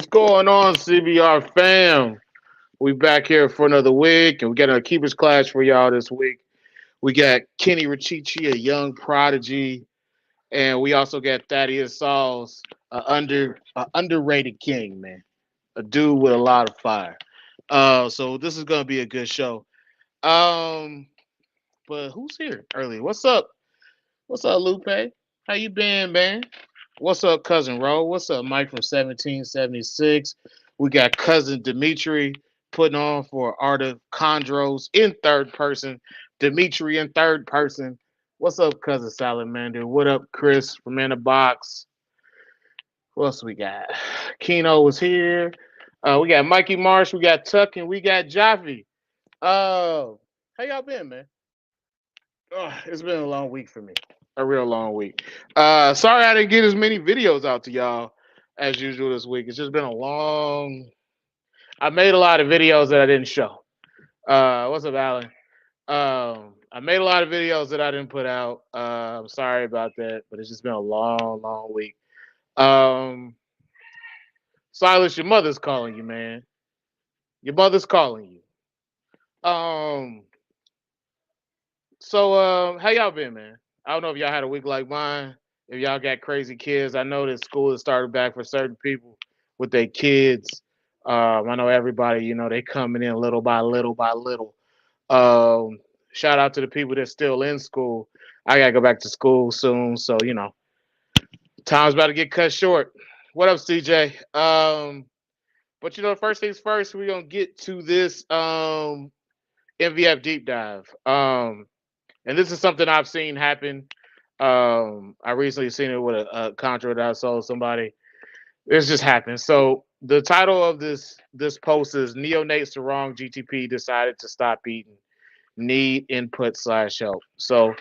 What's going on, CBR fam? We back here for another week, and we got a Keepers Clash for y'all this week. We got Kenny Richichi, a young prodigy, and we also got Thaddeus Sauls, a underrated king, man, a dude with a lot of fire. So this is gonna be a good show. Um, but who's here early? What's up? What's up, Lupe? How you been, man? What's up, cousin Ro? What's up, Mike from 1776? We got cousin Dimitri putting on for Art of Chondros in third person. Dimitri in third person. What's up, cousin Salamander? What up, Chris from In the Box? Who else we got? Keno was here. We got Mikey Marsh. We got Tuck, and we got Jaffe. How y'all been, man? It's been a long week for me. A real long week. Sorry I didn't get as many videos out to y'all as usual this week. It's just been a long. I made a lot of videos that I didn't show. What's up, Alan? I made a lot of videos that I didn't put out. I'm sorry about that, but it's just been a long, long week. Um, Silas, your mother's calling you, man. Your mother's calling you. How y'all been, man? I don't know if y'all had a week like mine. If y'all got crazy kids, I know that school has started back for certain people with their kids. I know everybody, they coming in little by little by little. Um, Shout out to the people that's still in school. I gotta go back to school soon, so time's about to get cut short. What up, CJ? But first things first, we're gonna get to this MVF deep dive. And this is something I've seen happen. I recently seen it with a contract that I sold somebody. This just happened. So the title of this post is Neonate Sarong GTP decided to stop eating. Need input / help. So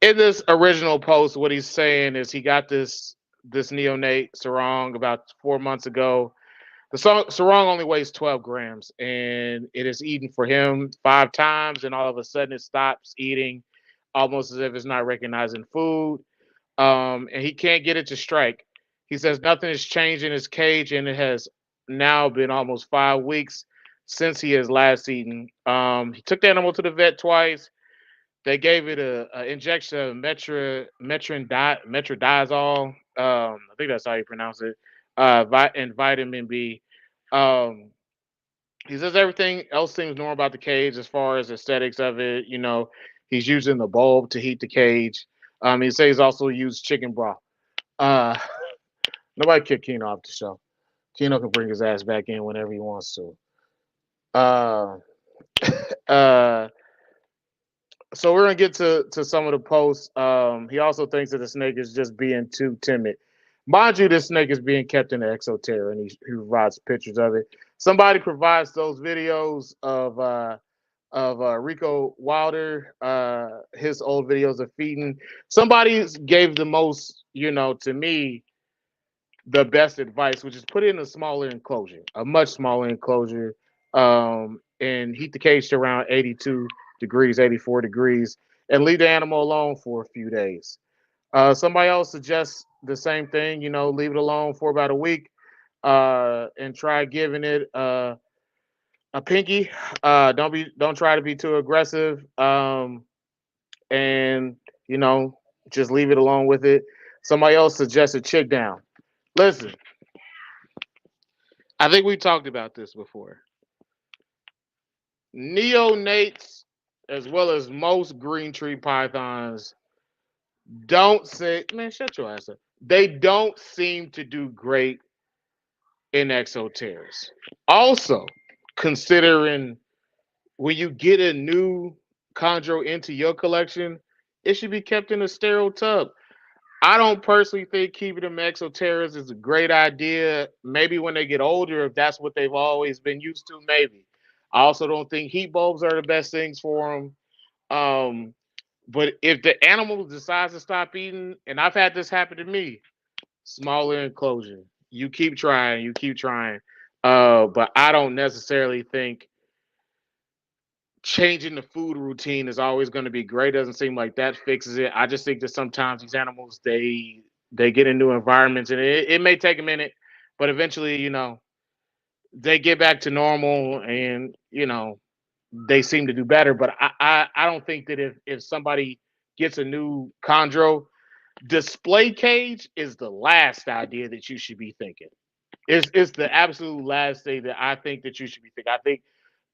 in this original post, what he's saying is he got this neonate sarong about 4 months ago. The sarong only weighs 12 grams, and it is eaten for him 5 times, and all of a sudden it stops eating, almost as if it's not recognizing food. And he can't get it to strike. He says nothing has changed in his cage, and it has now been almost 5 weeks since he has last eaten. He took the animal to the vet twice. They gave it a injection of metronidazole. I think that's how you pronounce it. And vitamin B. Um, he says everything else seems normal about the cage as far as aesthetics of it. He's using the bulb to heat the cage. He says he's also used chicken broth. Uh, Nobody kicked Keno off the show. Keno can bring his ass back in whenever he wants to. Uh, uh, so we're gonna get to some of the posts. He also thinks that the snake is just being too timid. Mind you, this snake is being kept in the exoterra, and he provides pictures of it. Somebody provides those videos of Rico Wilder, his old videos of feeding. Somebody gave the most, to me, the best advice, which is put it in a smaller enclosure, a much smaller enclosure, and heat the cage to around 82 degrees, 84 degrees, and leave the animal alone for a few days. Somebody else suggests the same thing, leave it alone for about a week, and try giving it a pinky. Don't try to be too aggressive, and you know, just leave it alone with it. Somebody else suggested chick down. Listen, I think we talked about this before. Neonates, as well as most green tree pythons, don't say, man, shut your ass up. They don't seem to do great in exoterras. Also, considering when you get a new chondro into your collection, it should be kept in a sterile tub. I don't personally think keeping them exoterras is a great idea. Maybe when they get older, if that's what they've always been used to, maybe. I also don't think heat bulbs are the best things for them. But if the animal decides to stop eating, and I've had this happen to me, smaller enclosure. You keep trying, you keep trying. But I don't necessarily think changing the food routine is always going to be great. Doesn't seem like that fixes it. I just think that sometimes these animals they get into environments and it may take a minute, but eventually, they get back to normal, and they seem to do better. But I don't think that if somebody gets a new chondro, display cage is the last idea that you should be thinking. It's the absolute last thing that I think that you should be thinking. I think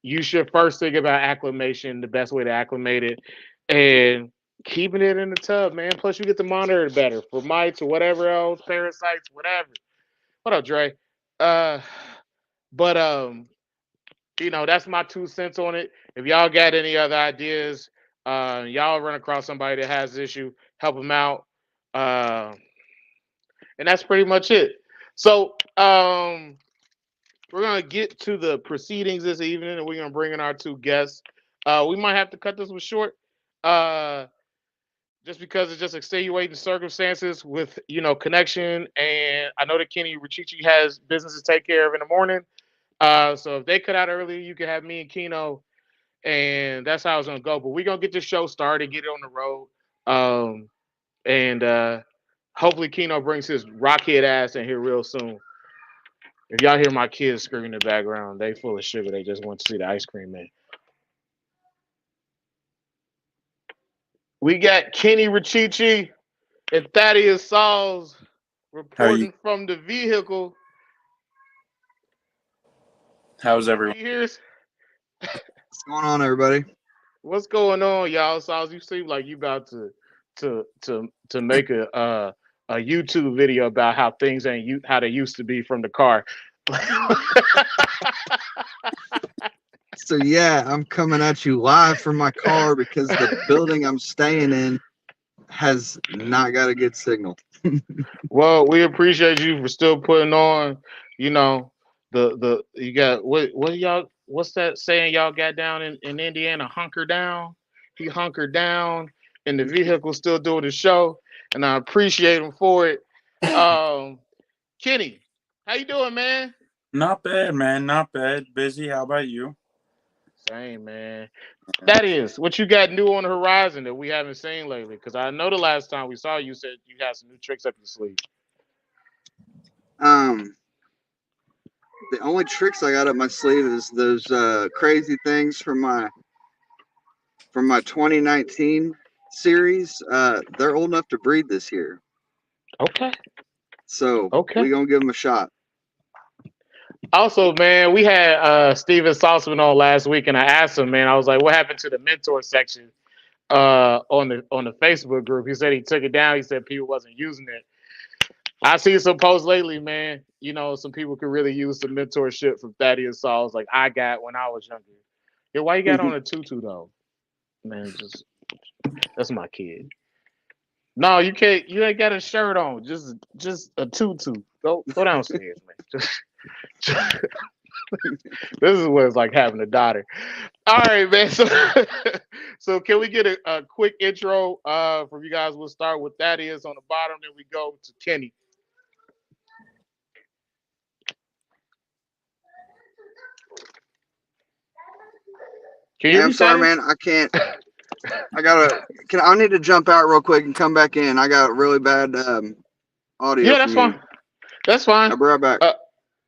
you should first think about acclimation, the best way to acclimate it, and keeping it in the tub, man. Plus, you get to monitor it better for mites or whatever else, parasites, whatever. What up, Dre? Uh, but that's my 2 cents on it. If y'all got any other ideas, y'all run across somebody that has this issue, help them out. Uh, and that's pretty much it. So, we're gonna get to the proceedings this evening, and we're gonna bring in our two guests. We might have to cut this one short, uh, just because it's just extenuating circumstances with connection. And I know that Kenny Richichi has business to take care of in the morning. So if they cut out early, you can have me and Keno, and that's how it's gonna go. But we're gonna get the show started, get it on the road, and hopefully Keno brings his rockhead ass in here real soon. If y'all hear my kids screaming in the background, they full of sugar. They just want to see the ice cream man. We got Kenny Richichi and Thaddeus Sauls reporting from the vehicle. How's everyone? What's going on, everybody? What's going on, y'all? Sauls, you seem like you about to make a YouTube video about how things ain't how they used to be from the car. So yeah, I'm coming at you live from my car because the building I'm staying in has not got a good signal. Well, we appreciate you for still putting on, you got what's that saying y'all got down in Indiana, hunker down? He hunkered down and the vehicle still doing the show, and I appreciate him for it. Kenny, how you doing, man? Not bad, man. Not bad. Busy. How about you? Same, man. That is what you got new on the horizon that we haven't seen lately. Because I know the last time we saw you said you had some new tricks up your sleeve. The only tricks I got up my sleeve is those crazy things from my 2019 series. They're old enough to breed this year. Okay. So we're gonna give them a shot. Also, man, we had Steven Saltzman on last week, and I asked him, man, I was like, what happened to the mentor section on the Facebook group? He said he took it down. He said people wasn't using it. I see some posts lately, man. Some people could really use some mentorship from Thaddeus Sauls, like I got when I was younger. Yeah, why you got on a tutu though? Man, that's my kid. No, you can't. You ain't got a shirt on. Just a tutu. Go downstairs, man. This is what it's like having a daughter. All right, man. So can we get a quick intro from you guys? We'll start with Thaddeus on the bottom, then we go to Kenny. I'm sorry, man. I can't. I need to jump out real quick and come back in. I got really bad audio. Yeah, that's fine. That's fine. I'll be right back.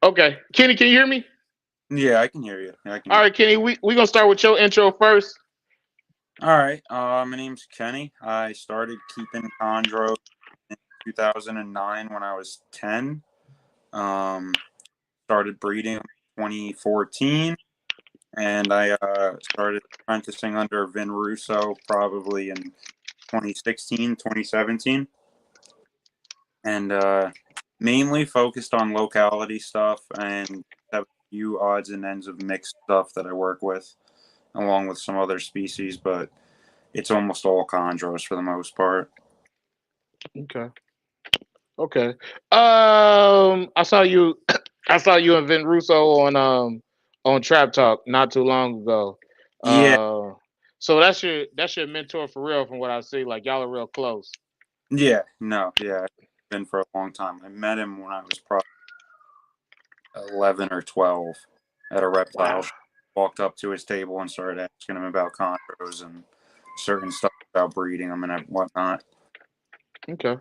Okay. Kenny, can you hear me? Yeah, I can hear you. All right, Kenny, we're going to start with your intro first. All right. My name's Kenny. I started keeping chondro in 2009 when I was 10. Started breeding in 2014. And I started apprenticing under Vin Russo probably in 2016, 2017. And mainly focused on locality stuff and have a few odds and ends of mixed stuff that I work with, along with some other species, but it's almost all chondros for the most part. Okay. I saw you and Vin Russo on Trap Talk not too long ago. Yeah. So that's your mentor for real, from what I see. Like y'all are real close. Yeah. No. Yeah. Been for a long time. I met him when I was probably 11 or 12 at a reptile shop. Walked up to his table and started asking him about chondros and certain stuff about breeding them and whatnot. Okay.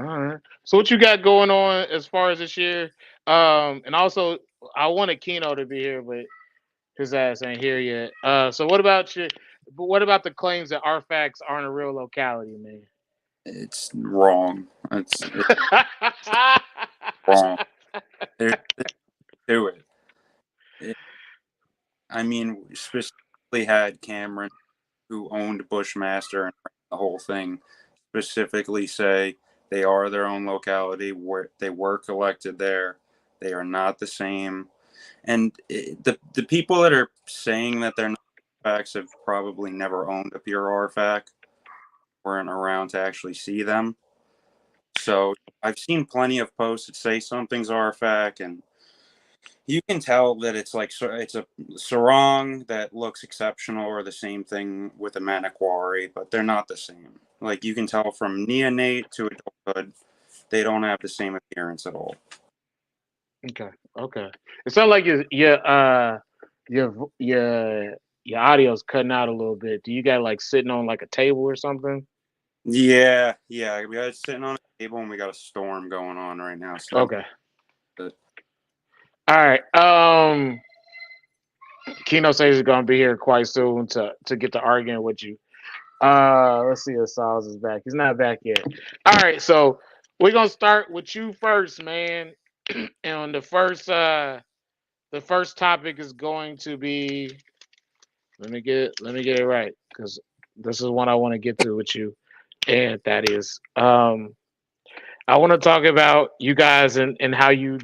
All right. So what you got going on as far as this year? And also, I wanted Keno to be here, but his ass ain't here yet. So what about you? But what about the claims that artifacts aren't a real locality, man? It's wrong. It's wrong. There's to it. I mean, we specifically had Cameron, who owned Bushmaster and the whole thing, specifically say they are their own locality, where they were collected there. They are not the same. And the people that are saying that they're not artifacts have probably never owned a pure artifact, weren't around to actually see them. So I've seen plenty of posts that say something's artifact, and you can tell that it's a sarong that looks exceptional, or the same thing with a Maniquari, but they're not the same. Like, you can tell from neonate to adulthood, they don't have the same appearance at all. Okay. It sounds like your audio's cutting out a little bit. Do you got like sitting on like a table or something? Yeah. We got it sitting on a table, and we got a storm going on right now. So Okay. All right. Keno says he's gonna be here quite soon to get to arguing with you. Let's see if Sauls is back. He's not back yet. All right, so we're gonna start with you first, man. And the first topic is going to be, let me get it right, because this is what I want to get to with you, and that is I want to talk about you guys and how you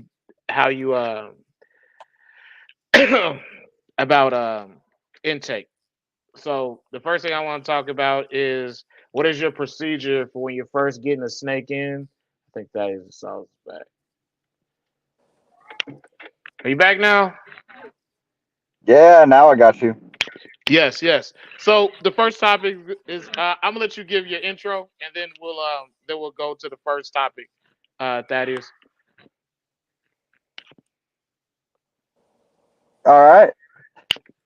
about intake. So the first thing I want to talk about is, what is your procedure for when you're first getting a snake in? I think that is Sauls back. Are you back now? Yeah, now I got you. Yes. So the first topic is, I'm gonna let you give your intro, and then we'll go to the first topic. That is. All right.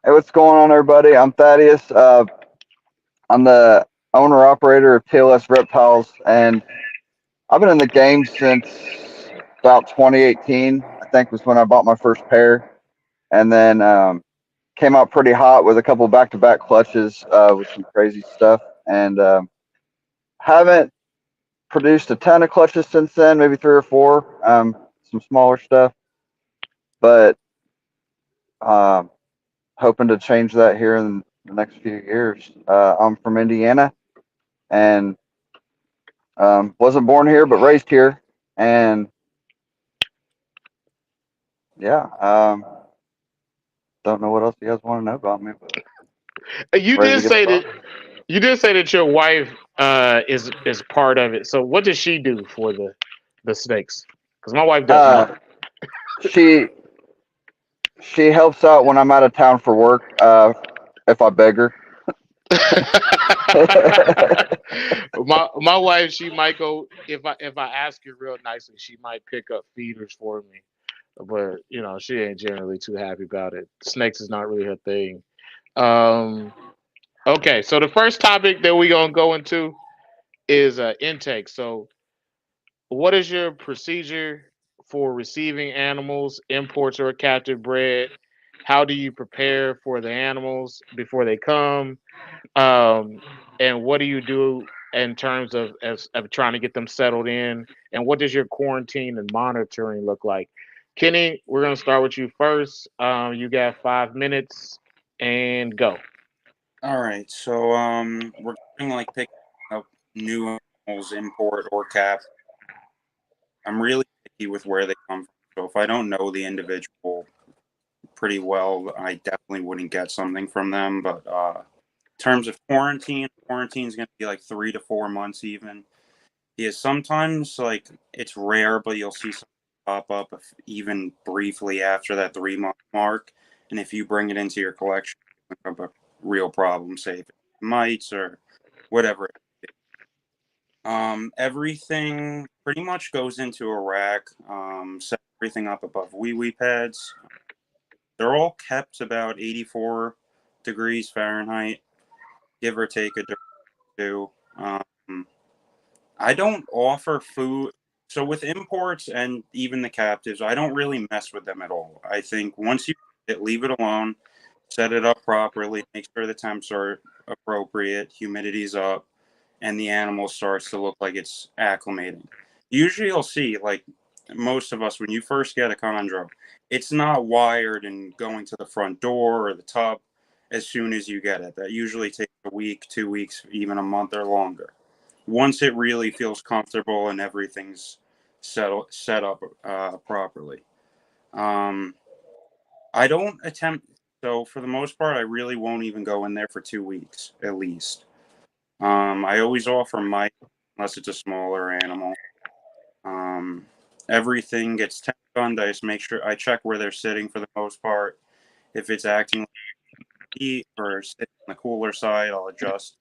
Hey, what's going on, everybody? I'm Thaddeus. I'm the owner operator of TLS Reptiles, and I've been in the game since about 2018. I think was when I bought my first pair, and then came out pretty hot with a couple back-to-back clutches with some crazy stuff, and haven't produced a ton of clutches since then, maybe 3 or 4, some smaller stuff, but hoping to change that here in the next few years. I'm from Indiana, and wasn't born here but raised here, and yeah, don't know what else you guys want to know about me, but You ready to did get say that started. your wife is part of it. So what does she do for the snakes? Because my wife does nothing. She helps out when I'm out of town for work, if I beg her. my wife, she might go, if I ask her real nicely, she might pick up feeders for me, but she ain't generally too happy about it. Snakes is not really her thing. Um, okay, so the first topic that we gonna go into is intake. So, what is your procedure for receiving animals, imports or captive bred? How do you prepare for the animals before they come? Um, and what do you do in terms of trying to get them settled in? And what does your quarantine and monitoring look like? Kenny, we're gonna start with you first. You got 5 minutes and go. All right, so we're going like picking up new animals, import or cap. I'm really picky with where they come from. So if I don't know the individual pretty well, I definitely wouldn't get something from them. But in terms of quarantine's going to be like 3 to 4 months even. Because sometimes, like, it's rare, but you'll see something pop up even briefly after that 3 month mark. And if you bring it into your collection, it's a real problem, say if it's mites or whatever. Everything pretty much goes into a rack. Set everything up above wee pads. They're all kept about 84 degrees Fahrenheit, give or take a degree or two. I don't offer food So with imports and even the captives, I don't really mess with them at all. I think once you leave it alone, set it up properly, make sure the temps are appropriate, humidity's up, and the animal starts to look like it's acclimating. Usually you'll see, like most of us, when you first get a chondro, it's not wired and going to the front door or the tub as soon as you get it. That usually takes a week, 2 weeks, even a month or longer. Once it really feels comfortable and everything's set up properly. I don't attempt, so for the most part, I really won't even go in there for 2 weeks at least. I always offer mice unless it's a smaller animal. Everything gets temped on. I just make sure I check where they're sitting for the most part. If it's acting like heat or sitting on the cooler side, I'll adjust.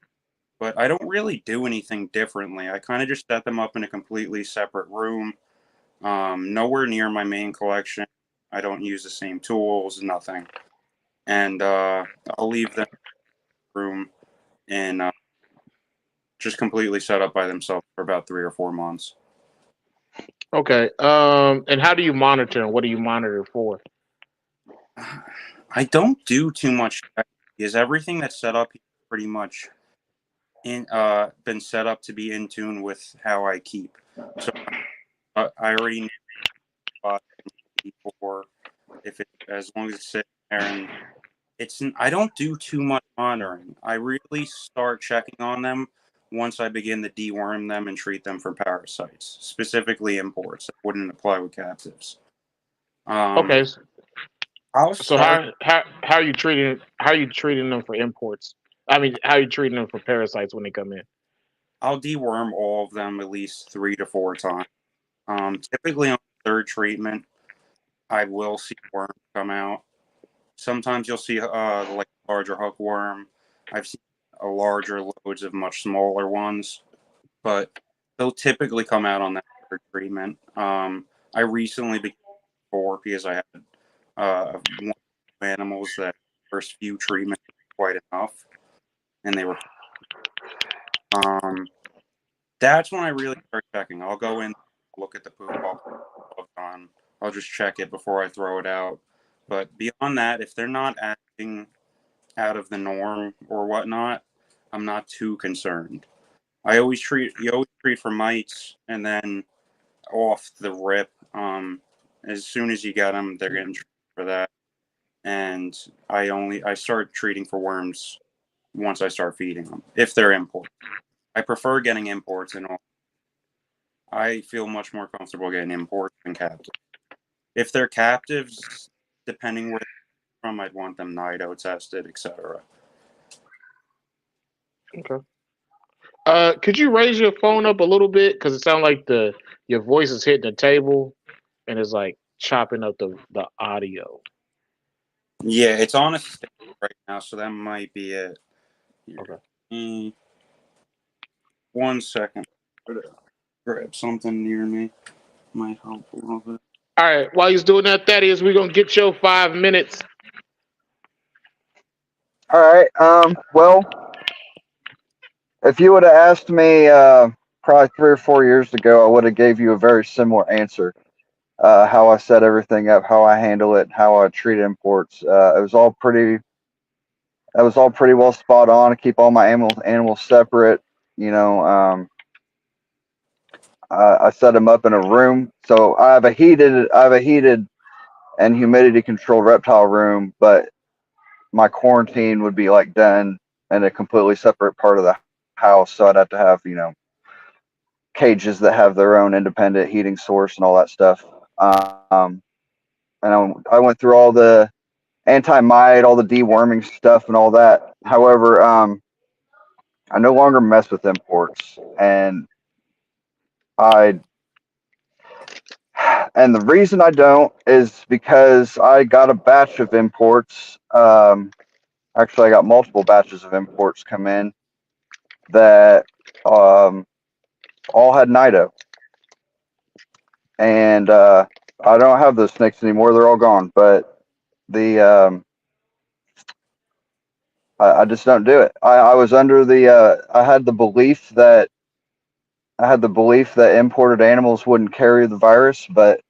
But I don't really do anything differently. I kind of just set them up in a completely separate room, nowhere near my main collection. I don't use the same tools, nothing. And I'll leave them in the room and just completely set up by themselves for about 3 or 4 months. Okay. And how do you monitor and what do you monitor for? I don't do too much because everything that's set up pretty much been set up to be in tune with how I keep. So I already know before if it as long as it's sitting there, and I don't do too much monitoring. I really start checking on them once I begin to deworm them and treat them for parasites, specifically imports. That wouldn't apply with captives. Okay. I'll So start. how are you treating them for imports? I mean, how are you treating them for parasites when they come in? I'll deworm all of them at least 3 to 4 times. Typically on the third treatment, I will see worms come out. Sometimes you'll see like a larger hookworm. I've seen larger loads of much smaller ones, but they'll typically come out on that third treatment. I recently became 4 because I had one animals that first few treatments were quite enough, and they were. That's when I really start checking. I'll go in, look at the poop. I'll just check it before I throw it out. But beyond that, if they're not acting out of the norm or whatnot, I'm not too concerned. You always treat for mites, and then off the rip, as soon as you get them, they're getting treated for that. And I start treating for worms once I start feeding them, if they're imports. I prefer getting imports and all. I feel much more comfortable getting imports than captives. If they're captives, depending where they're from, I'd want them NIDO tested, etc. Okay. Could you raise your phone up a little bit because it sounds like your voice is hitting the table and it's like chopping up the audio. Yeah, it's on a stick right now, so that might be it. Okay. 1 second. Grab something near me. Might help a little bit. All right. While he's doing that, Thaddeus, we're gonna get your 5 minutes. All right. Well, if you would have asked me probably 3 or 4 years ago, I would have gave you a very similar answer. How I set everything up, how I handle it, how I treat imports. It was all pretty. That was all pretty well spot on. I keep all my animals separate. You know, I set them up in a room. So I have a heated and humidity controlled reptile room, but my quarantine would be like done in a completely separate part of the house. So I'd have to have, cages that have their own independent heating source and all that stuff. And I went through all the anti-mite, all the deworming stuff and all that. However, I no longer mess with imports, and I and the reason I don't is because I got a batch of imports. Actually, I got multiple batches of imports come in that all had NIDO, and I don't have those snakes anymore. They're all gone. But the I just don't do it. I was under I had the belief that I had the belief that imported animals wouldn't carry the virus, but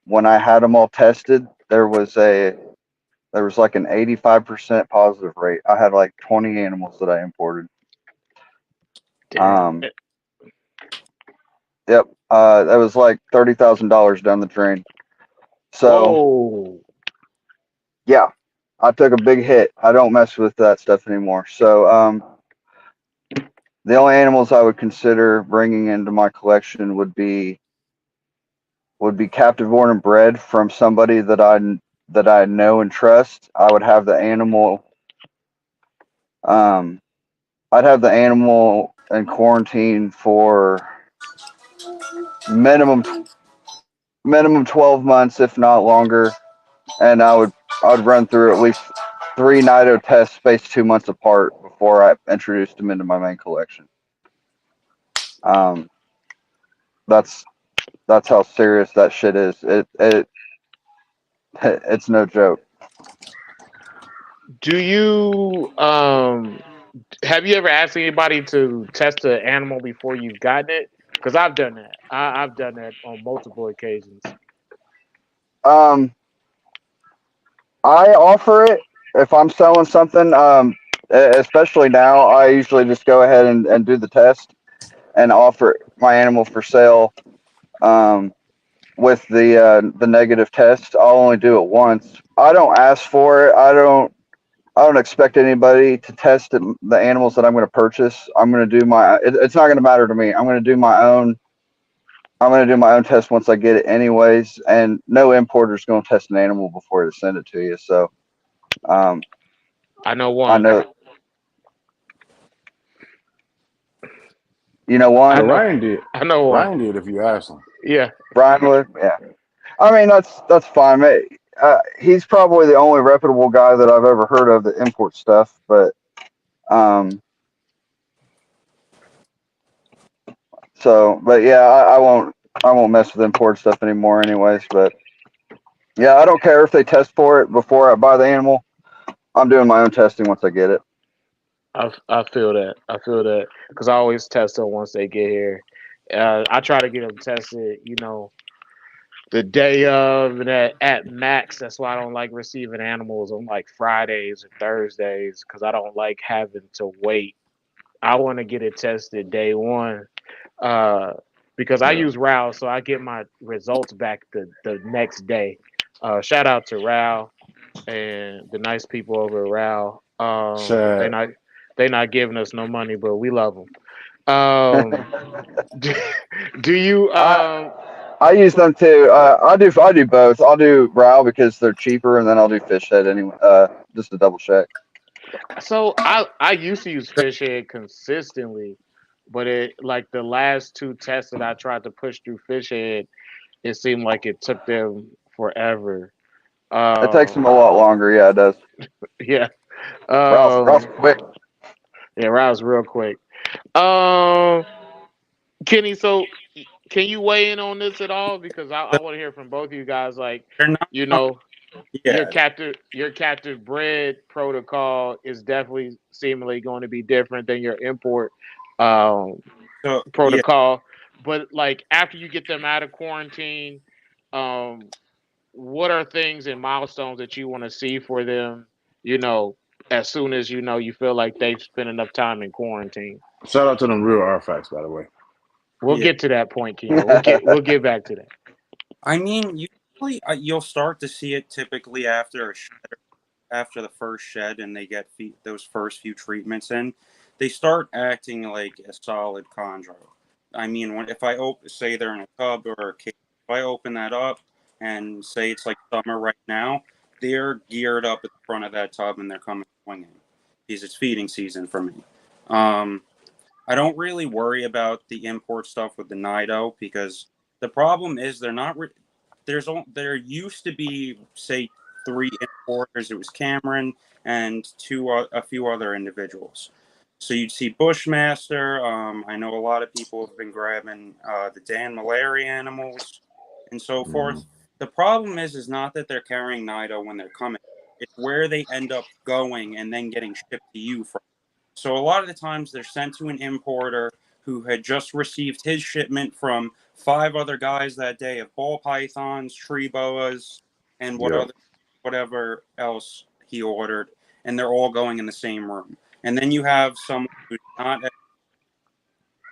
when I had them all tested, there was like an 85% positive rate. I had like 20 animals that I imported. Damn. Yep. That was like $30,000 down the drain. So Whoa. yeah, I took a big hit. I don't mess with that stuff anymore. So the only animals I would consider bringing into my collection would be captive born and bred from somebody that I know and trust. I would have the animal. Um, I'd have the animal in quarantine for minimum 12 months, if not longer, and I would run through at least 3 NITO tests spaced 2 months apart before I introduced them into my main collection. Um, that's that's how serious that shit is. It's no joke. Do you have you ever asked anybody to test an animal before you've gotten it? Because I've done that. I've done that on multiple occasions. Um, I offer it if I'm selling something. Especially now, I usually just go ahead and do the test and offer my animal for sale. Um, with the negative test, I'll only do it once. I don't ask for it. I don't expect anybody to test the animals that I'm going to purchase. I'm going to do my. It's not going to matter to me. I'm going to do my own. I'm going to do my own test once I get it, anyways. And no importer's going to test an animal before they send it to you. So, um, I know I one. know. You know I Well, one, know. Ryan did. I know one. Ryan did if you asked him. Yeah. Brian would. Yeah. I mean, that's fine. He's probably the only reputable guy that I've ever heard of that imports stuff. But um, but yeah, I won't mess with import stuff anymore, anyways. But yeah, I don't care if they test for it before I buy the animal. I'm doing my own testing once I get it. I feel that. I feel that because I always test them once they get here. I try to get them tested. The day of and at max. That's why I don't like receiving animals on like Fridays or Thursdays because I don't like having to wait. I want to get it tested day one uh, because I Yeah. use RAL, so I get my results back the next day. Shout out to RAL and the nice people over at RAL. Shad. They not giving us no money, but we love them. Um, do you I I use them too. I do both. I'll do RAW because they're cheaper, and then I'll do fish head anyway. Just to double check. So I used to use fish head consistently, but it like the last two tests that I tried to push through fish head, it seemed like it took them forever. It takes them Um, a lot longer. Yeah, it does. yeah. Raw's quick. Yeah, Rouse real quick. Um, Kenny, so can you weigh in on this at all? Because I want to hear from both of you guys. Like, They're not. you know, Yeah. your captive bred protocol is definitely seemingly going to be different than your import um, So yeah. protocol. But like after you get them out of quarantine, um, what are things and milestones that you want to see for them? You know, as soon as you feel like they've spent enough time in quarantine. Shout out to them real artifacts, by the way. We'll Yeah. get to that point, Keno. We'll get back to that. I mean, usually you'll start to see it typically after after the first shed, and they get those first few treatments in. They start acting like a solid chondro. I mean, if I say they're in a tub or a cage, if I open that up and say it's like summer right now, they're geared up at the front of that tub and they're coming swinging because it's feeding season for me. Um, I don't really worry about the import stuff with the Nido because the problem is they're not. There used to be say 3 importers. It was Cameron and a few other individuals. So you'd see Bushmaster. I know a lot of people have been grabbing the Dan Malaria animals and so Mm-hmm. forth. The problem is not that they're carrying Nido when they're coming. It's where they end up going and then getting shipped to you from. So a lot of the times they're sent to an importer who had just received his shipment from 5 other guys that day of ball pythons, tree boas, and whatever else he ordered, and they're all going in the same room. And then you have someone who's not as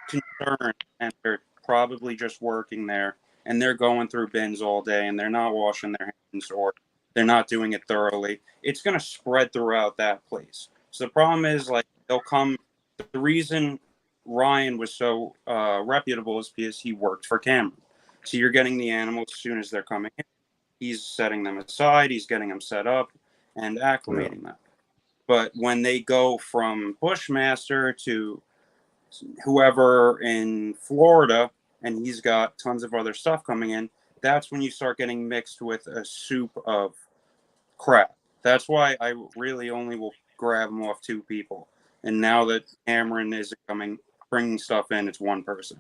concerned, and they're probably just working there, and they're going through bins all day, and they're not washing their hands, or they're not doing it thoroughly. It's going to spread throughout that place. So the problem is, like, they'll come. The reason Ryan was so reputable is because he worked for Cameron. So you're getting the animals as soon as they're coming in. He's setting them aside. He's getting them set up and acclimating them. But when they go from Bushmaster to whoever in Florida, and he's got tons of other stuff coming in, that's when you start getting mixed with a soup of crap. That's why I really only will grab them off 2 people. And now that Cameron is bringing stuff in, it's 1 person.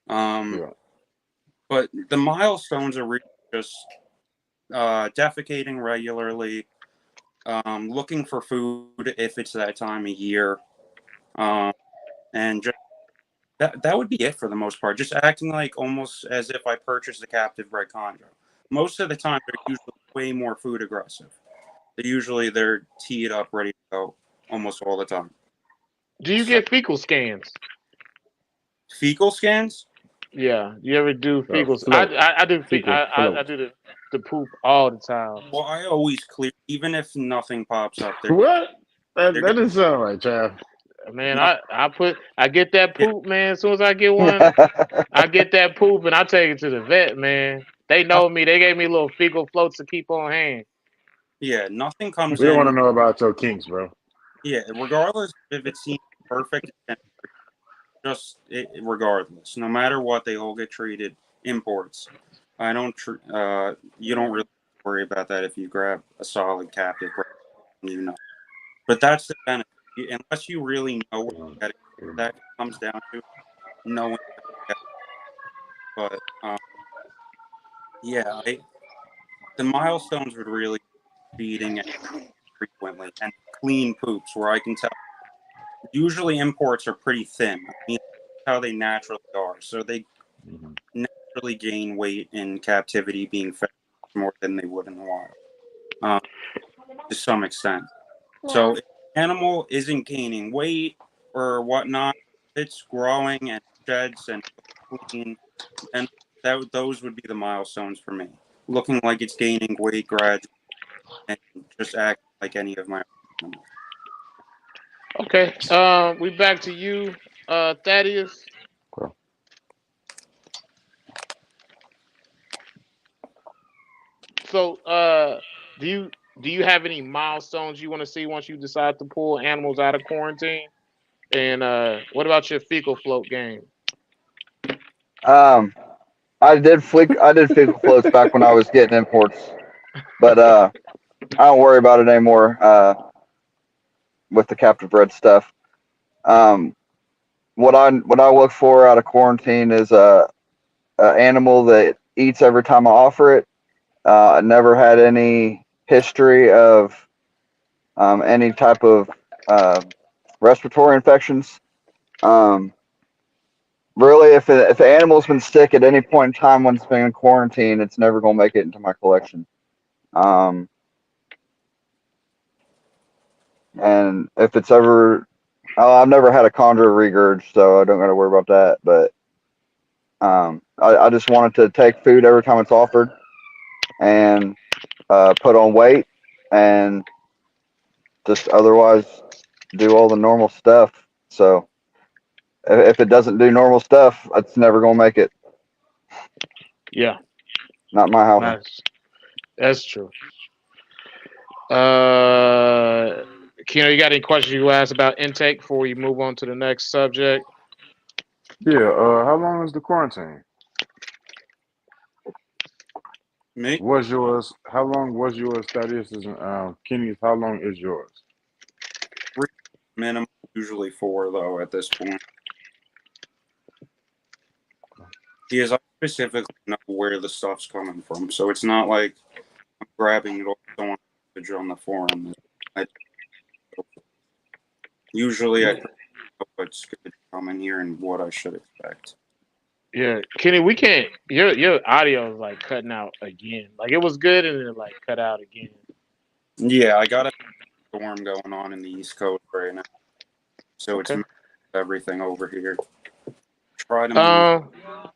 But the milestones are really just defecating regularly, looking for food if it's that time of year, and just that would be it for the most part. Just acting like almost as if I purchased a captive bred chondro. Most of the time, they're usually way more food aggressive. They're teed up, ready to go almost all the time. Do you get fecal scans? Fecal scans? Yeah. You ever do fecal? Float. I do. Fecal I do the poop all the time. Well, I always clear, even if nothing pops up there. What? That doesn't sound right, Trav. Man, I get that poop, man. As soon as I get one, I get that poop and I take it to the vet, man. They know me. They gave me little fecal floats to keep on hand. Yeah, nothing comes We don't in. want to know about your kinks, bro. Yeah, regardless if it seems perfect, regardless, no matter what, they all get treated imports. I don't. You don't really worry about that if you grab a solid captive, you know. But that's the benefit. Unless you really know what you're getting, that comes down to knowing. But yeah, the milestones would really be feeding frequently and clean poops, where I can tell. Usually imports are pretty thin. I mean, that's how they naturally are. So they naturally gain weight in captivity, being fed more than they would in the wild, to some extent. So if the animal isn't gaining weight or whatnot, it's growing and sheds and clean, and those would be the milestones for me. Looking like it's gaining weight gradually and just acting like any of my animals. Okay. We back to you, Thaddeus. Okay. So, do you have any milestones you want to see once you decide to pull animals out of quarantine? And what about your fecal float game? I did fecal floats back when I was getting imports, but I don't worry about it anymore with the captive bred stuff. What I look for out of quarantine is a animal that eats every time I offer it. I never had any history of any type of respiratory infections. Really, if the animal's been sick at any point in time when it's been in quarantine, it's never going to make it into my collection. And if it's ever, I've never had a chondro regurg, so I don't got to worry about that. But I just wanted to take food every time it's offered and put on weight and just otherwise do all the normal stuff. So if it doesn't do normal stuff, it's never going to make it. Yeah, Not my house. that's true. Keno, you got any questions you ask about intake before we move on to the next subject? Yeah. How long is the quarantine? Me? Was yours? How long was yours? Thaddeus is Kenny's. How long is yours? Minimum, usually 4 though at this point. Because I specifically know where the stuff's coming from, so it's not like I'm grabbing it off someone on the forum. Usually I what's good coming here and what I should expect. Yeah, Kenny, we can't. Your audio is like cutting out again. Like it was good and then it like cut out again. Yeah, I got a storm going on in the East Coast right now, so it's Okay. everything over here. Try to move. Um.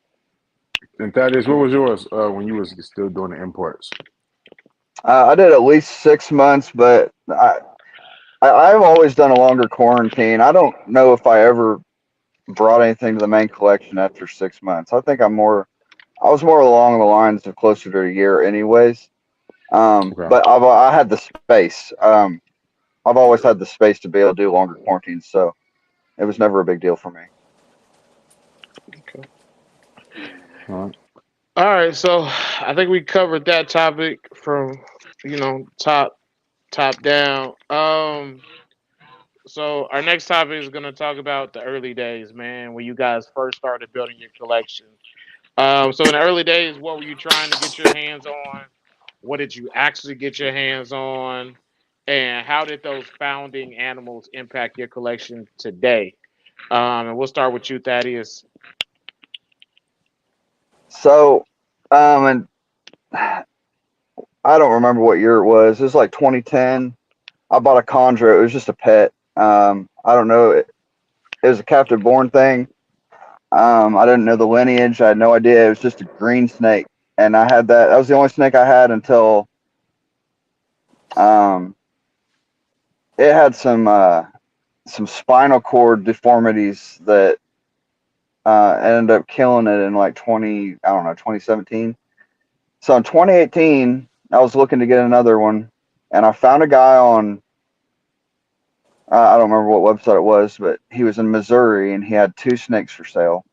And Thaddeus, what was yours when you was still doing the imports? I did at least 6 months, but I've always done a longer quarantine. I don't know if I ever brought anything to the main collection after 6 months. I was more along the lines of closer to a year, anyways. Okay. But I had the space. I've always had the space to be able to do longer quarantines, so it was never a big deal for me. Okay. All right. All right. So I think we covered that topic from top down. So our next topic is going to talk about the early days, man, when you guys first started building your collection. So in the early days, what were you trying to get your hands on? What did you actually get your hands on? And how did those founding animals impact your collection today? And we'll start with you, Thaddeus. So, and I don't remember what year it was. It was like 2010. I bought a Chondro. It was just a pet. I don't know. It was a captive born thing. I didn't know the lineage. I had no idea. It was just a green snake, and I had that. That was the only snake I had until um, it had some spinal cord deformities that ended up killing it in like 2017. So in 2018, I was looking to get another one, and I found a guy on I don't remember what website it was, but he was in Missouri and he had two snakes for sale.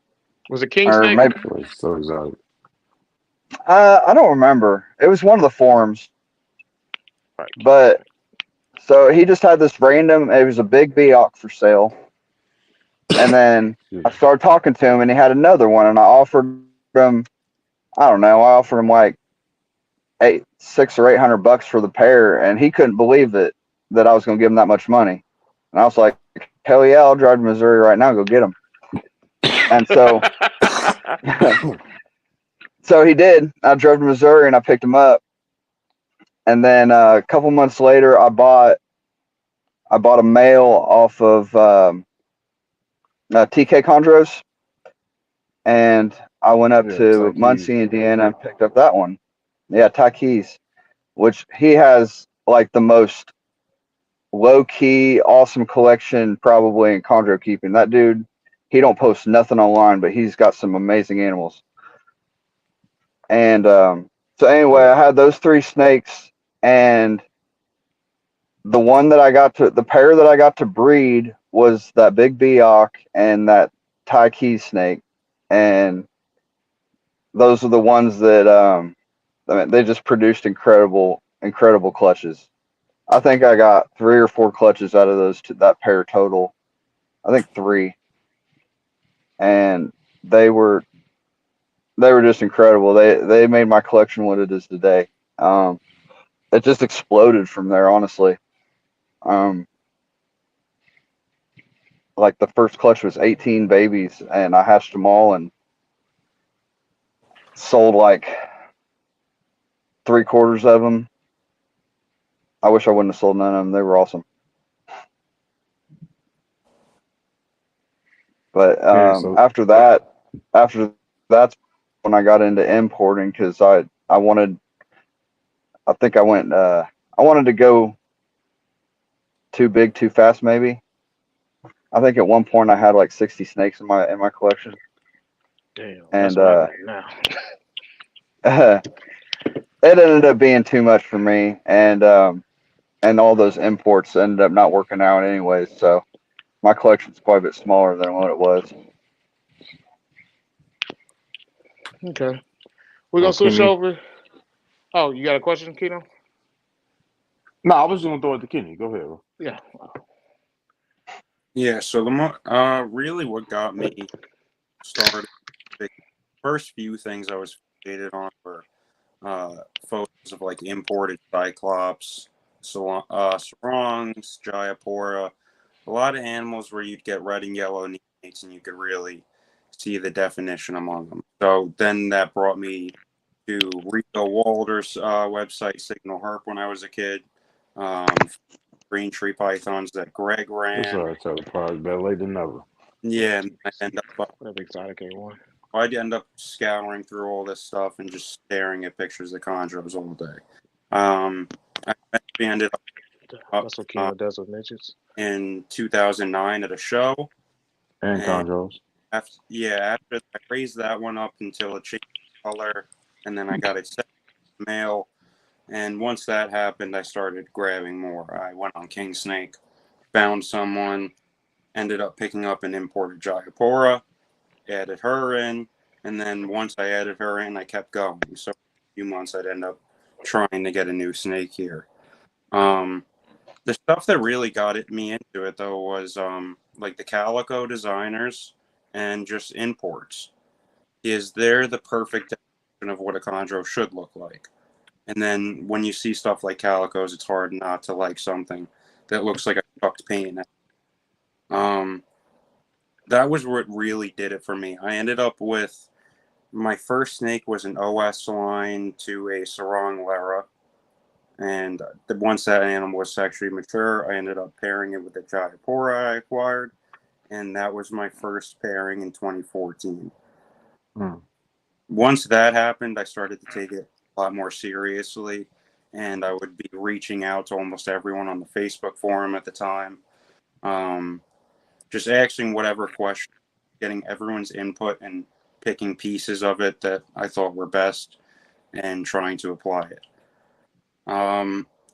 Was it King Or Snake? maybe So exotic. I don't remember. It was one of the forums, Right, King but Snake. so he just had this random. It was a big Biok for sale, and then I started talking to him, and he had another one, and I offered him. I don't know. I offered him like 600 or $800 for the pair, and he couldn't believe it that I was going to give him that much money. And I was like, "Hell yeah, I'll drive to Missouri right now and go get him." And so, so he did. I drove to Missouri and I picked him up, and then a couple months later, I bought a male off of TK Chondros, and I went up Yeah, to Takis. Muncie, Indiana, and picked up that one. Yeah, Takis, which he has like the most low key, awesome collection probably in chondro keeping. That dude, he don't post nothing online, but he's got some amazing animals. And so anyway, I had those three snakes, and the pair that I got to breed was that big Biok and that Tai Key snake, and those are the ones that I mean, they just produced incredible clutches. I think I got 3 or 4 clutches out of that pair total. I think 3, and they were just incredible. They made my collection what it is today. It just exploded from there, honestly. Um, like the first clutch was 18 babies, and I hatched them all and sold like 3/4 of them. I wish I wouldn't have sold none of them. They were awesome. But Okay, so after that's when I got into importing because I wanted. I think I went. I wanted to go too big, too fast, maybe. I think at one point I had like 60 snakes in my collection, Damn, that's and what I got now. it ended up being too much for me, and all those imports ended up not working out anyways. So my collection's quite a bit smaller than what it was. Okay, we're gonna switch Kenny. over. Oh, you got a question, Kino? No, I was gonna throw it to Kenny. Go ahead, bro. Yeah. Yeah, so really what got me started, the first few things I was fixated on were photos of like imported Cyclops, Sarongs, Jayapura, a lot of animals where you'd get red and yellow neonates, and you could really see the definition among them. So then that brought me to Rico Walder's website, Signal Herp, when I was a kid. Green tree pythons that Greg It's ran. all right, Tyler. Probably better late than never. Yeah, and I end up Whatever exotic A1. I'd end up scouring through all this stuff and just staring at pictures of chondros all day. I eventually ended up That's what Kino does with midgets. in 2009 at a show. And chondros. After I raised that one up until it changed color, and then I got it set male. And once that happened, I started grabbing more. I went on King Snake, found someone, ended up picking up an imported Jayapura, added her in, and then once I added her in, I kept going. So a few months, I'd end up trying to get a new snake here. The stuff that really got me into it, though, was like the calico designers and just imports. They're the perfect definition of what a chondro should look like. And then when you see stuff like calicos, it's hard not to like something that looks like a chucked paint. That was what really did it for me. I ended up with my first snake was an OS line to a sarong Lara. And once that animal was sexually mature, I ended up pairing it with a Jayapura I acquired. And that was my first pairing in 2014. Once that happened, I started to take it a lot more seriously. And I would be reaching out to almost everyone on the Facebook forum at the time. Just asking whatever question, getting everyone's input and picking pieces of it that I thought were best and trying to apply it.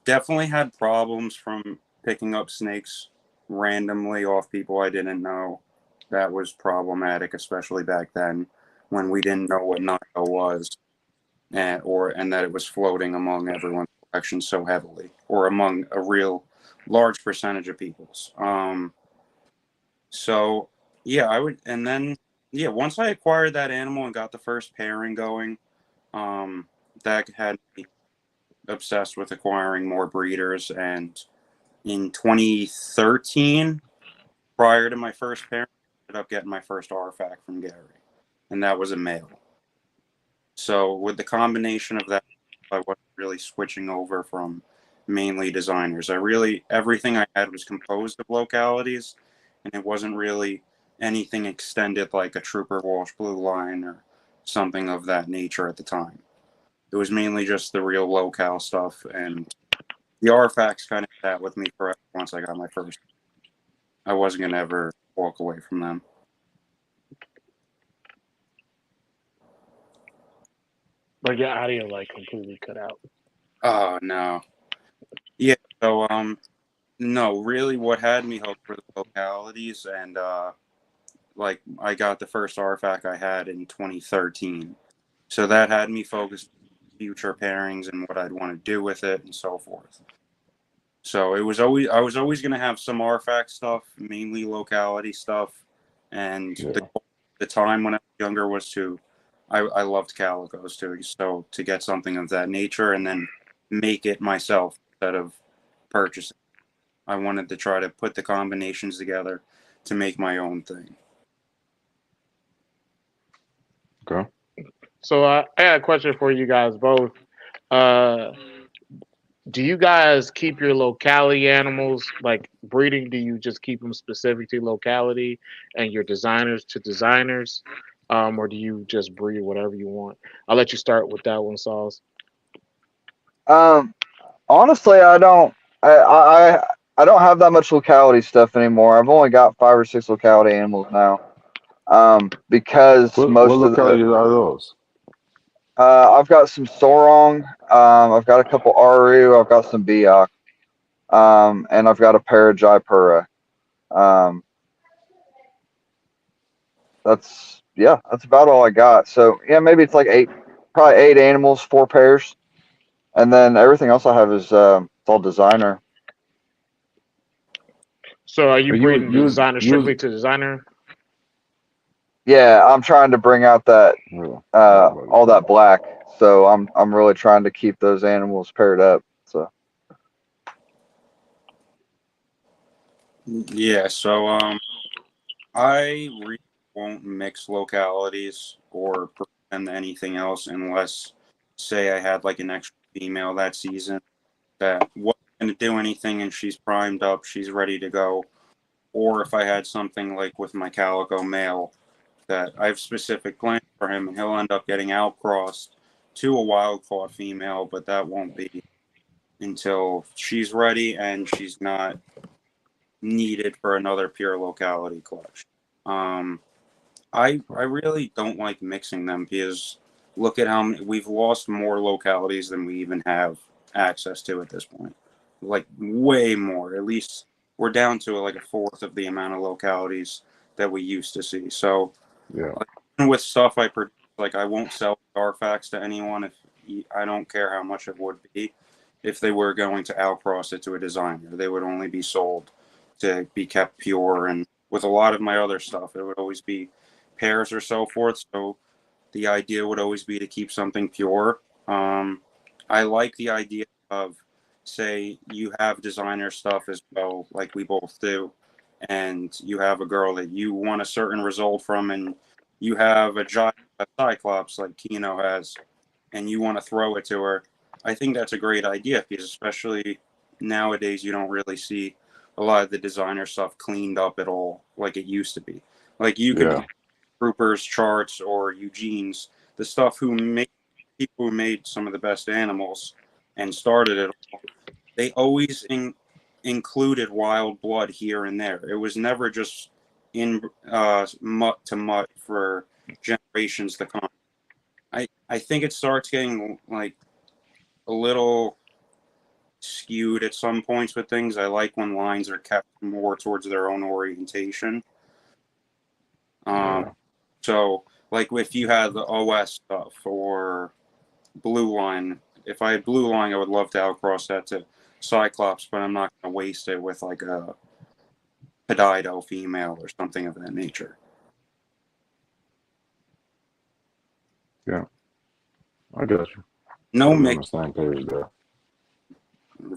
Definitely had problems from picking up snakes randomly off people I didn't know. That was problematic, especially back then when we didn't know what Nago was and that it was floating among everyone's collection so heavily, or among a real large percentage of people's. So yeah, once I acquired that animal and got the first pairing going, that had me obsessed with acquiring more breeders. And in 2013, prior to my first pairing, I ended up getting my first RFAC from Gary, and that was a male. So with the combination of that, I wasn't really switching over from mainly designers. Everything I had was composed of localities, and it wasn't really anything extended like a Trooper Walsh Blue Line or something of that nature at the time. It was mainly just the real locale stuff, and the RFACs kind of sat with me forever once I got my first. I wasn't going to ever walk away from them. But your audio like completely cut out. Oh, no. Yeah, so, no, really what had me hooked were the localities, and, like, I got the first RFAC I had in 2013. So that had me focused on future pairings and what I'd want to do with it and so forth. So I was always going to have some RFAC stuff, mainly locality stuff. And the time when I was younger was I loved calicos too. So to get something of that nature and then make it myself instead of purchasing. I wanted to try to put the combinations together to make my own thing. Okay. So I got a question for you guys both. Do you guys keep your locality animals like breeding? Do you just keep them specific to locality and your designers to designers, or do you just breed whatever you want? I'll let you start with that one, Sauls. Honestly, I don't. I don't have that much locality stuff anymore. I've only got 5 or 6 locality animals now. Because What most of localities are those? I've got some Sorong. I've got a couple Aru. I've got some Biak. And I've got a pair of Jaipura. That's about all I got. So yeah, maybe it's like probably 8 animals, 4 pairs, and then everything else I have is it's all designer. So are you breeding the designer strictly to designer? Yeah, I'm trying to bring out that all that black. So I'm really trying to keep those animals paired up. So Yeah, so I really won't mix localities or pretend anything else unless, say, I had like an extra female that season that wasn't going to do anything and she's primed up, she's ready to go. Or if I had something like with my calico male that I have specific plans for him and he'll end up getting outcrossed to a wild caught female, but that won't be until she's ready and she's not needed for another pure locality clutch. Um, I really don't like mixing them because look at how many, we've lost more localities than we even have access to at this point. Like way more. At least we're down to like a fourth of the amount of localities that we used to see. So Yeah. like, even with stuff I produce, like I won't sell Garfax to anyone if I don't care how much it would be. If they were going to outcross it to a designer, they would only be sold to be kept pure. And with a lot of my other stuff, it would always be pairs or so forth. So the idea would always be to keep something pure. I like the idea of, say, you have designer stuff as well, like we both do, and you have a girl that you want a certain result from, and you have a Cyclops like Kino has, and you want to throw it to her. I think that's a great idea because, especially nowadays, you don't really see a lot of the designer stuff cleaned up at all like it used to be. Like you could Yeah. Groupers charts or Eugene's, the stuff who made people who made some of the best animals and started it all, they always included wild blood here and there. It was never just in mutt to mutt for generations to come. I think it starts getting like a little skewed at some points with things. I like when lines are kept more towards their own orientation. Yeah. So, like if you had the OS stuff or Blue Line, if I had Blue Line, I would love to outcross that to Cyclops, but I'm not going to waste it with like a Pedido female or something of that nature. Yeah. I got you. No We're on mix. the same page there.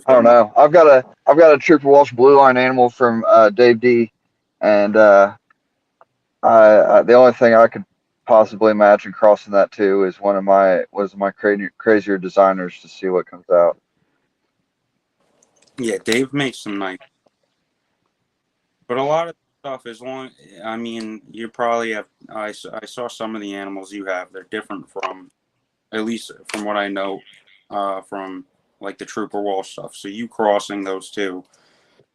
I don't know. I've got a Trooper Walsh Blue Line animal from Dave D, and the only thing I could possibly imagine crossing that to is one of my crazier designers to see what comes out. Yeah, Dave makes some nice, but a lot of stuff is long. I mean, you probably have. I saw some of the animals you have. They're different from, at least from what I know, from like the Trooper Walsh stuff. So you crossing those two,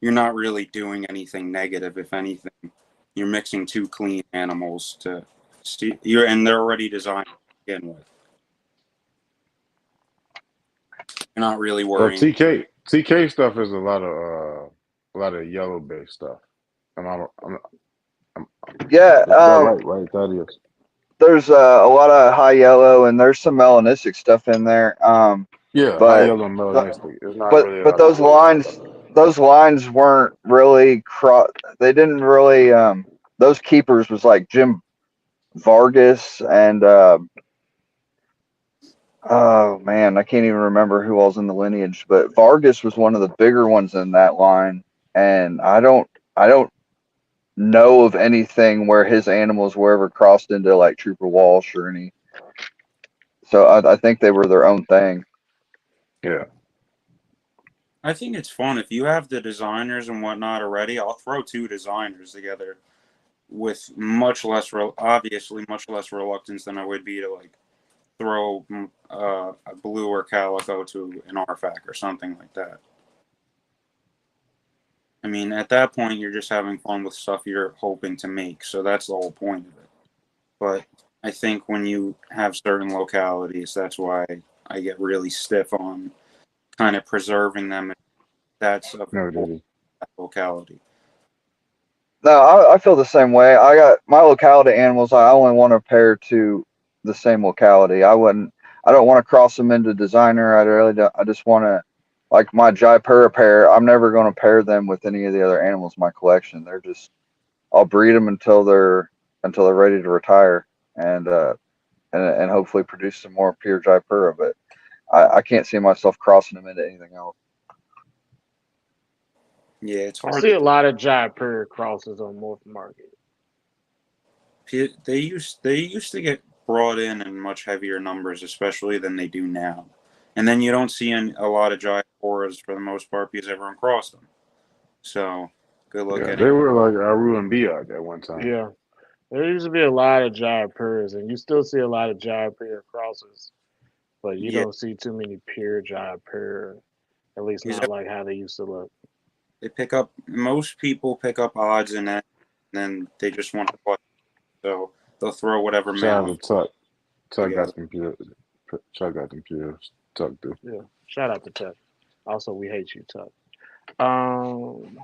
you're not really doing anything negative. If anything, you're mixing two clean animals to see. And they're already designed to begin with. You're not really Well, worrying. TK stuff is a lot of yellow based stuff. And I'm, Yeah, is that right? Right, that is. there's a lot of high yellow and there's some melanistic stuff in there. Yeah, high But yellow and melanistic. It's not but really a but lot of blue stuff. those lines weren't really they didn't really those keepers was like Jim Vargas and oh man, I can't even remember who all's in the lineage, but Vargas was one of the bigger ones in that line, and I don't know of anything where his animals were ever crossed into like Trooper Walsh or any. So I think they were their own thing. Yeah. I think it's fun if you have the designers and whatnot already. I'll throw two designers together with obviously much less reluctance than I would be to like throw a blue or calico to an RFAC or something like that. I mean, at that point, you're just having fun with stuff you're hoping to make. So that's the whole point of it. But I think when you have certain localities, that's why I get really stiff on kind of preserving them. That's a No, did he? locality. No, I feel the same way. I got my locality animals. I only want to pair to the same locality. I don't want to cross them into designer. I really don't. I just want to, like my Jaipura pair. I'm never going to pair them with any of the other animals in my collection. They're just. I'll breed them until they're ready to retire, and and hopefully produce some more pure Jaipura. But I can't see myself crossing them into anything else. Yeah, it's I hard. see a lot of Jaipur crosses on Morph Market. They used to get brought in much heavier numbers, especially than they do now. And then you don't see a lot of Jaipuras for the most part because everyone crossed them. So good luck Yeah, getting. they were like Aru and Biak at one time. Yeah. There used to be a lot of Jaipurs, and you still see a lot of Jaipur crosses, but you Yeah, don't see too many pure Jaipur, at least because not like how they used to look. they pick up. Most people pick up odds and then they just want to play. So they'll throw whatever Shout mammoth out to Tuck. Tuck got together. them pure. Chuck got them pure. Tuck do. Yeah. Shout out to Tuck. Also, we hate you, Tuck. Um,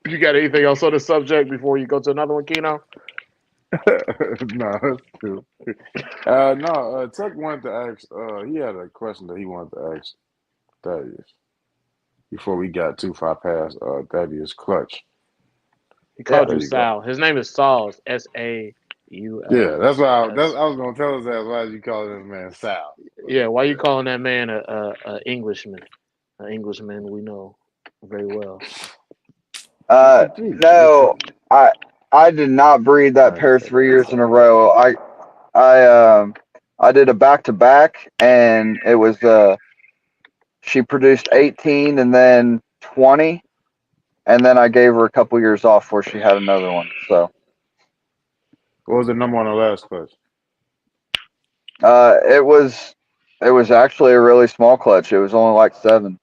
you got anything else on the subject before you go to another one, Keno? No, that's cool. No, Tuck wanted to ask. He had a question that he wanted to ask Thaddeus before we got too far past Thaddeus Clutch. He Yeah. called There you you go. Sal. His name is Sauls. Sauls. Yeah, that's why. I was gonna tell his ass why you calling this man Sal. But, Yeah. Why you yeah. calling that man a Englishman? An Englishman we know very well. Richichi. No, I did not breed that I just pair said 3 years in a that. row. I did a back to back, and it was she produced 18 and then 20, and then I gave her a couple years off before she had another one. So What was the number on the last clutch? uh, it was it was actually a really small clutch. It was only like 7,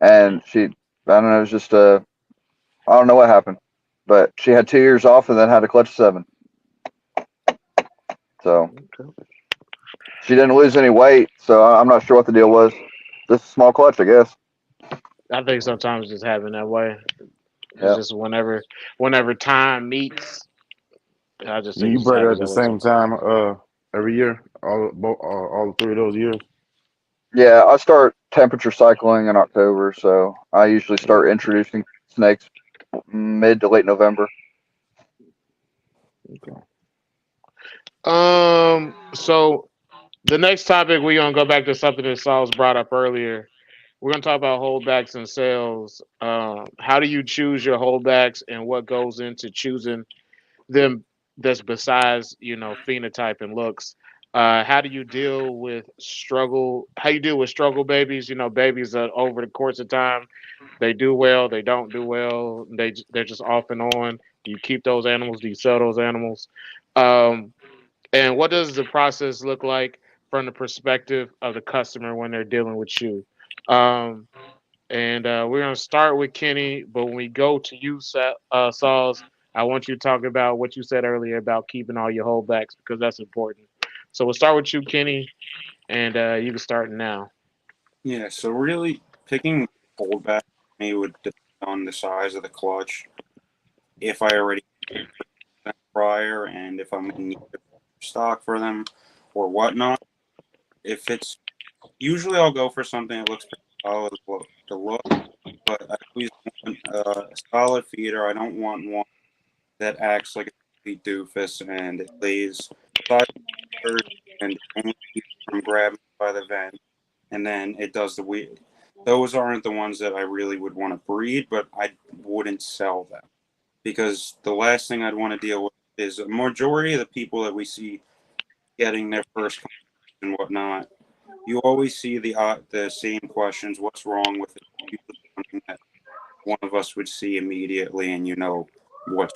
and I don't know, it was just I don't know what happened, but she had 2 years off and then had a clutch 7. So Okay. she didn't lose any weight. So I'm not sure what the deal was. Just a small clutch, I guess. I think sometimes just having that way. It's Yeah. just whenever time meets. I just think it You just bred her happens at the that way same sometimes. time every year, all 3 of those years. Yeah, I start temperature cycling in October, so I usually start introducing snakes mid to late November. Okay. So the next topic we're gonna go back to something that Sauls brought up earlier. We're gonna talk about holdbacks and sales. How do you choose your holdbacks, and what goes into choosing them? That's besides phenotype and looks. How do you deal with struggle? How you deal with struggle babies? Babies that over the course of time they do well, they don't do well, they're just off and on. Do you keep those animals? Do you sell those animals? Um, and what does the process look like from the perspective of the customer when they're dealing with you? Um, and we're going to start with Kenny, but when we go to you, Sauls, I want you to talk about what you said earlier about keeping all your holdbacks because that's important. So we'll start with you, Kenny, and you can start now. Yeah. So really picking holdback for me would depend on the size of the clutch. If I already had them prior and if I'm in need of stock for them or whatnot. If it's usually I'll go for something that looks pretty solid to look, but I always want a solid feeder. I don't want one that acts like a complete doofus and it lays side first and only keeps from grabbing by the vent, and then it does the weird. Those aren't the ones that I really would want to breed, but I wouldn't sell them because the last thing I'd want to deal with is a majority of the people that we see getting their first and whatnot. You always see the same questions. What's wrong with it? Usually something that one of us would see immediately, and you know what's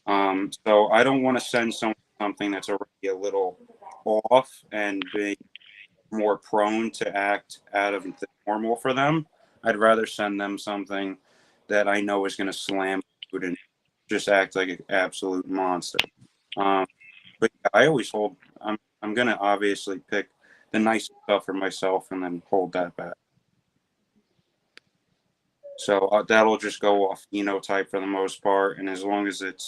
wrong. So I don't want to send someone something that's already a little off and be more prone to act out of the normal for them. I'd rather send them something that I know is going to slam food and just act like an absolute monster. Um, but yeah, I always hold. I'm going to obviously pick the nice stuff for myself and then hold that back. So that'll just go off phenotype for the most part, and as long as it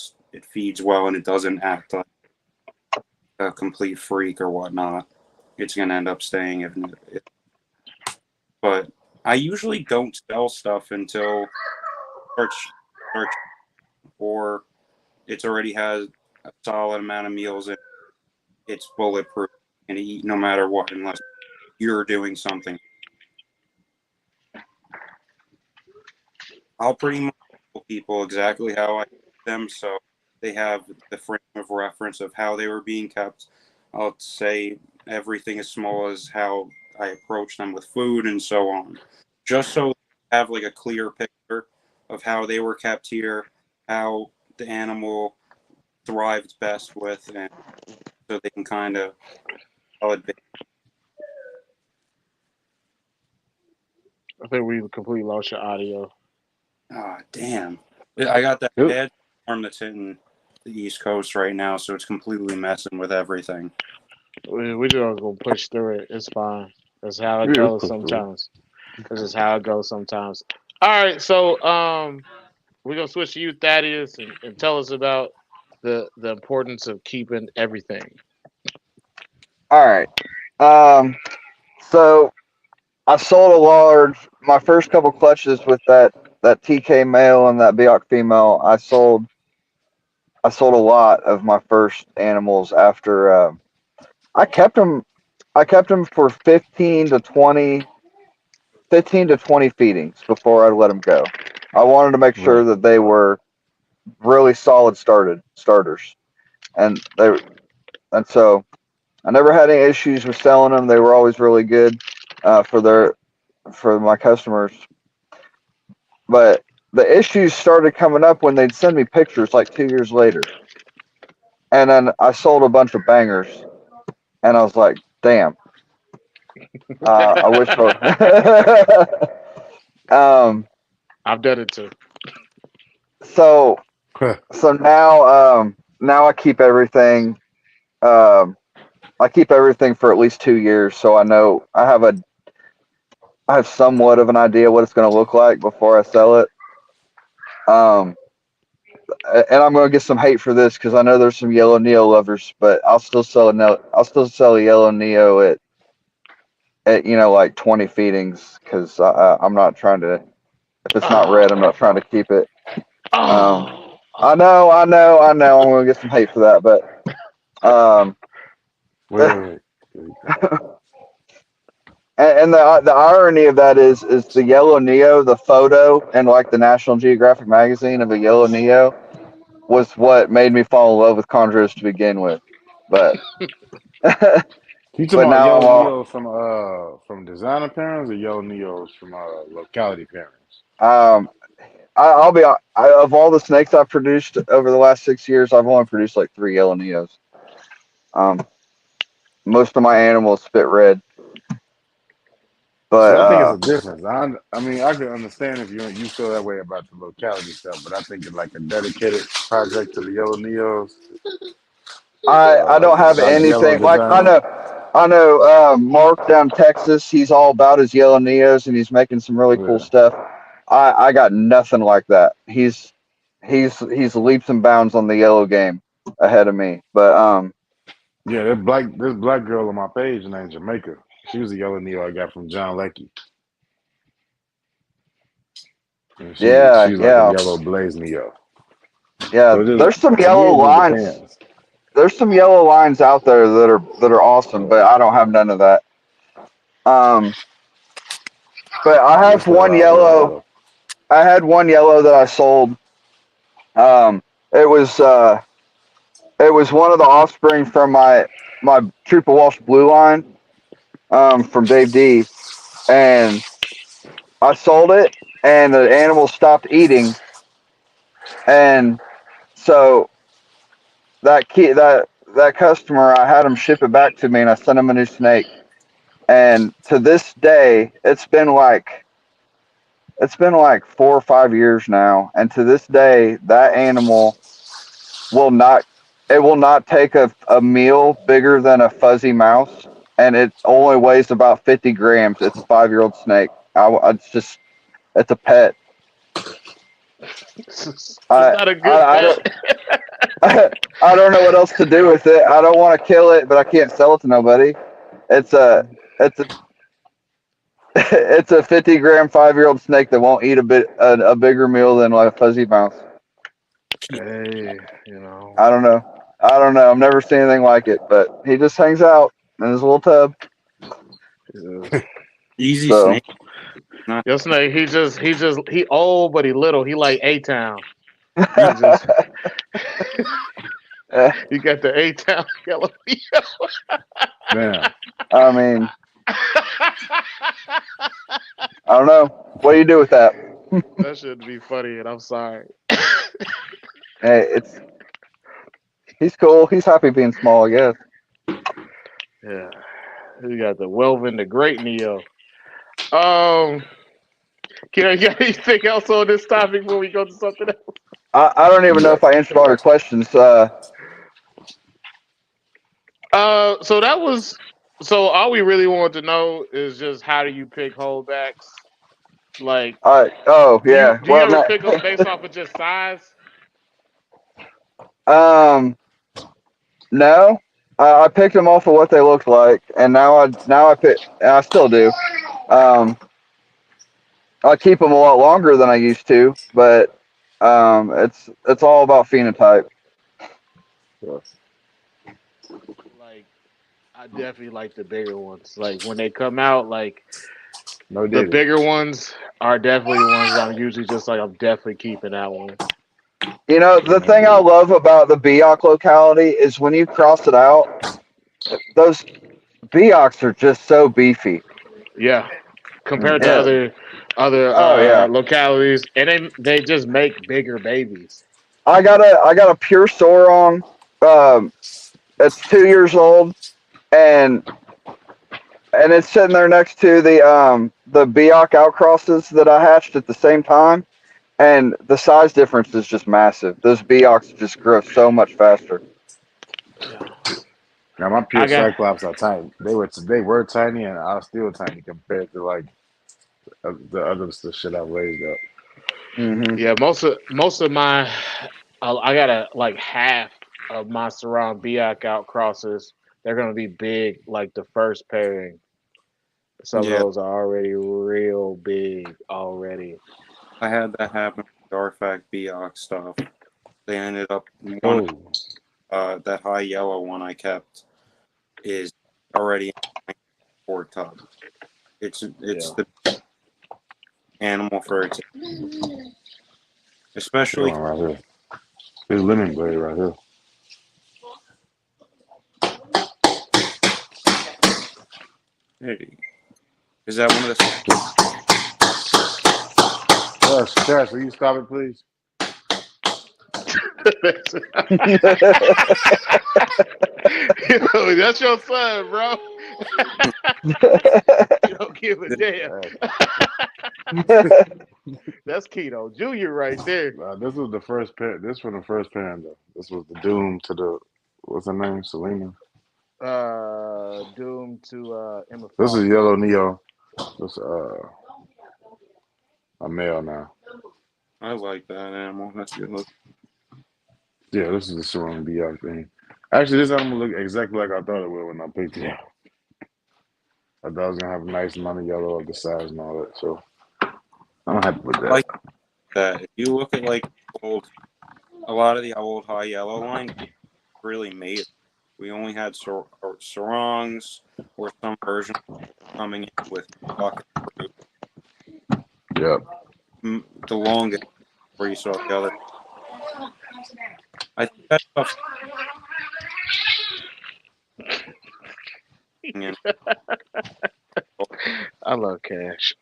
feeds well and it doesn't act like a complete freak or whatnot, it's gonna end up staying. But I usually don't sell stuff until starts or it's already has a solid amount of meals and it's bulletproof and eat no matter what, unless you're doing something. I'll pretty much tell people exactly how I keep them, so they have the frame of reference of how they were being kept. I'll say everything as small as how I approach them with food and so on, just so they have like a clear picture of how they were kept here, how the animal thrived best with, and so they can kind of advance. I think we completely lost your audio. Ah, damn! I got that Yep. bad storm that's hitting the East Coast right now, so it's completely messing with everything. We're just gonna push through it. It's fine. That's how it Yeah, let's goes push through it. sometimes. This is how it goes sometimes. All right, so we're gonna switch to you, Thaddeus, and tell us about the importance of keeping everything. All right. So I sold my first couple clutches with that TK male and that Biak female. I sold a lot of my first animals after I kept them. I kept them for 15 to 20 feedings before I let them go. I wanted to make sure Right. that they were really solid starters, and so I never had any issues with selling them. They were always really good for my customers. But the issues started coming up when they'd send me pictures like 2 years later, and then I sold a bunch of bangers, and I was like, damn. I wish I've done it too. so now I keep everything. Um, I keep everything for at least 2 years, so I know I have somewhat of an idea what it's going to look like before I sell it. Um, and I'm going to get some hate for this because I know there's some yellow neo lovers, but I'll still sell a yellow neo at like 20 feedings because I'm not trying to. If it's not red, I'm not trying to keep it. Oh, I know. I'm going to get some hate for that, but Wait. and the irony of that is the yellow neo, the photo and like the National Geographic magazine of a yellow neo was what made me fall in love with chondros to begin with. But You talking but about now I'm yellow all neos from designer parents or yellow neos from locality parents? I'll be of all the snakes I've produced over the last 6 years, I've only produced like 3 yellow neos. Um, most of my animals spit red, See, but I think it's a difference. I mean, I can understand if you feel that way about the locality stuff, but I think it's like a dedicated project to the yellow neos, I don't have like yellow anything like designer. I know Mark down Texas. He's all about his yellow neos and he's making some really cool Yeah, stuff. I got nothing like that. He's leaps and bounds on the yellow game ahead of me. But yeah. This black girl on my page named Jamaica. She was a yellow neo I got from John Leckie, and yeah, she's like a yeah, yellow blaze neo. yeah. So it just There's some to me yellow it just lines. depends. There's some yellow lines out there that are awesome, but I don't have none of that. Um, but I Yeah, have it's that one all love yellow. though. I had one yellow that I sold. Um, it was uh, it was one of the offspring from my Trooper Walsh Blue line from Dave D, and I sold it, and the animal stopped eating, and so that customer, I had him ship it back to me, and I sent him a new snake, and to this day, it's been like 4 or 5 years now, and to this day, that animal will not it will not take a meal bigger than a fuzzy mouse, and it only weighs about 50 grams. It's a 5-year-old snake. It's a pet. it's I not a good I pet. don't I don't know what else to do with it. I don't want to kill it, but I can't sell it to nobody. It's a it's a it's a 50-gram 5-year-old snake that won't eat a bigger meal than like a fuzzy mouse. Hey, you know. I don't know. I don't know. I've never seen anything like it, but he just hangs out in his little tub. Yeah. Easy So snake. Not Your snake, he old, but he little. He like A-Town. He just, you got the A-Town yellow. Damn. I mean, I don't know. What do you do with that? That should be funny, and I'm sorry. Hey, he's cool. He's happy being small, I guess. Yeah, you got the Welvin, the Great Neo. Um, can I get anything else on this topic before we go to something else? I don't even know Yeah. if I answered all your questions. So that was. So all we really want to know is just how do you pick holdbacks? Like, Oh yeah. do you Well, ever no, pick them based off of just size? no. I picked them off of what they looked like, and now I pick. I still do. Um, I keep them a lot longer than I used to, but it's all about phenotype. Yeah. Like, I definitely like the bigger ones. Like when they come out, like No the diddy. bigger ones are definitely ones I'm usually just like I'm definitely keeping that one. You know, Yeah, the no thing I diddy. love about the Biak locality is when you cross it out, those Biaks are just so beefy. Yeah, compared to Mm-hmm. Yeah. other Oh yeah. localities, and they just make bigger babies. I got a pure Sorong. Um, it's 2 years old, and it's sitting there next to the Biak outcrosses that I hatched at the same time, and the size difference is just massive. Those Biaks just grow so much faster. Yeah, Now my I pure got Cyclops are tiny. They were tiny, and I was still tiny compared to like the other the shit I've raised up. Hmm. yeah most of my I got a like half of my surround Biak out crosses. They're gonna be big like the first pairing. Some of yeah. those are already real big already. I had that happen with the Artifact Beox stuff. They ended up one Oh, that high yellow one I kept is already in my pork tub. It's Yeah. the animal for its that especially one right here. This lemon blade right here. hey, is that one of the Cash, will you stop it, please? Yo, that's your son, bro. You don't give a damn. That's Keto Junior right there. This was the first pair. This from the first panda. This was the Doom to the what's her name? Selena. Doomed to Emma This is Frost. Yellow Neo. This a male now. I like that animal. That's good look. Yeah, this is the Sarong Biak thing. Actually, this animal looked exactly like I thought it would when I picked it up. I thought it was gonna have a nice amount of yellow of the size and all that. So I'm happy with I that. like that. If you look at like a lot of the old high yellow line, really made it. We only had sarongs or some version coming in with bucket fruit. Yep. The longest where you saw the other. I think that stuff's in. I love Cash.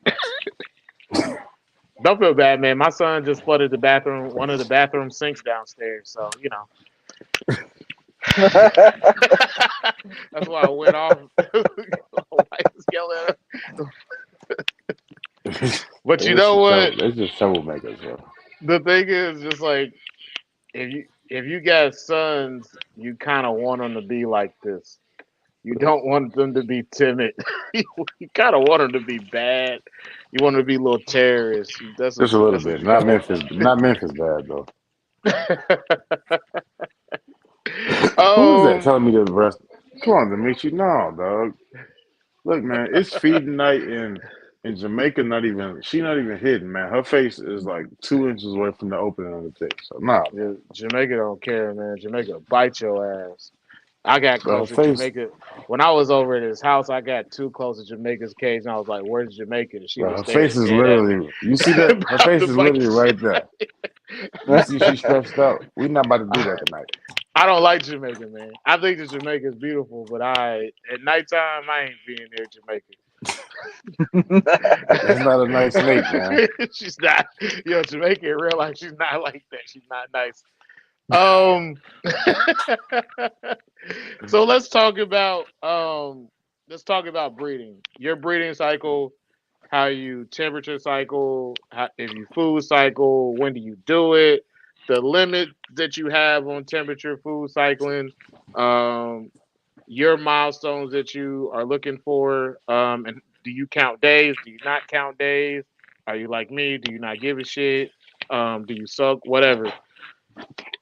Don't feel bad, man. My son just flooded the bathroom, one of the bathroom sinks downstairs. So you know, that's why I went off. Wife is yelling at her. But you know what? It's just troublemakers, bro. The thing is, just like if you got sons, you kind of want them to be like this. You don't want them to be timid. You kind of want them to be bad. You want them to be little terrorists. Just a little That's what bit. you kind Not of want. Memphis. Not Memphis bad though. Who is that um, telling me the rest? Come on, Dimitri. No, dog. Look, man, it's feeding night in Jamaica. She not even hidden, man. Her face is like 2 inches away from the opening of the thing. So nah, yeah, Jamaica don't care, man. Jamaica bite your ass. I got close to Face, Jamaica. When I was over at his house, I got too close to Jamaica's cage, and I was like, "Where's Jamaica?" And she was her face staring is dead at me. literally. You see that? Her About face to is bite the literally shit right there. out You see, she's stressed out. We're not about to do that tonight. I don't like Jamaica, man. I think that Jamaica is beautiful, but at nighttime I ain't being near Jamaica. That's not a nice snake, man. She's not. Jamaica in real life, she's not like that. She's not nice. Um. So let's talk about breeding. Your breeding cycle, how you temperature cycle, if you food cycle, when do you do it, the limit that you have on temperature food cycling, um, your milestones that you are looking for, and do you count days? Do you not count days? Are you like me? Do you not give a shit? Do you suck? Whatever.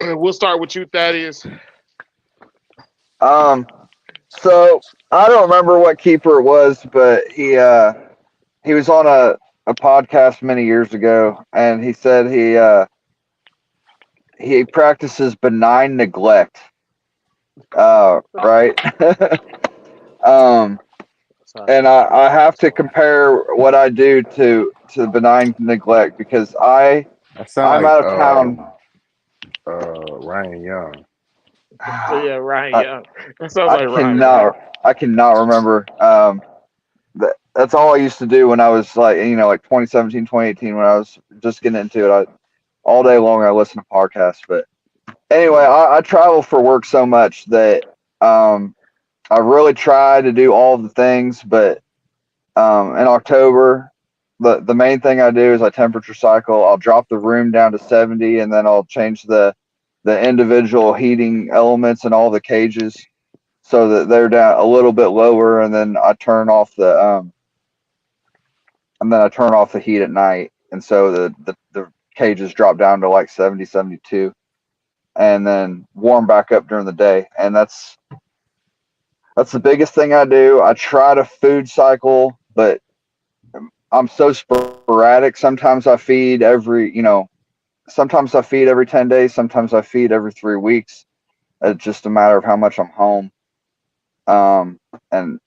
We'll start with you, Thaddeus. So I don't remember what keeper it was, but he was on a podcast many years ago, and he said he practices benign neglect. Right. um, and I have to compare what I do to benign neglect because That sound I'm like out of town. Ryan Young. So yeah, Ryan I, Young. That sounds I like Ryan Young. cannot remember. That's all I used to do when I was like 2017, 2018 when I was just getting into it. All day long I listen to podcasts. But anyway, I travel for work so much that I really try to do all the things, but in October, the main thing I do is I temperature cycle. I'll drop the room down to 70, and then I'll change the individual heating elements in all the cages so that they're down a little bit lower, and then I turn off the heat at night, and so the cages drop down to like 70, 72, and then warm back up during the day, and that's the biggest thing I do. I try to food cycle, but I'm so sporadic. Sometimes I feed every 10 days. Sometimes I feed every 3 weeks. It's just a matter of how much I'm home. And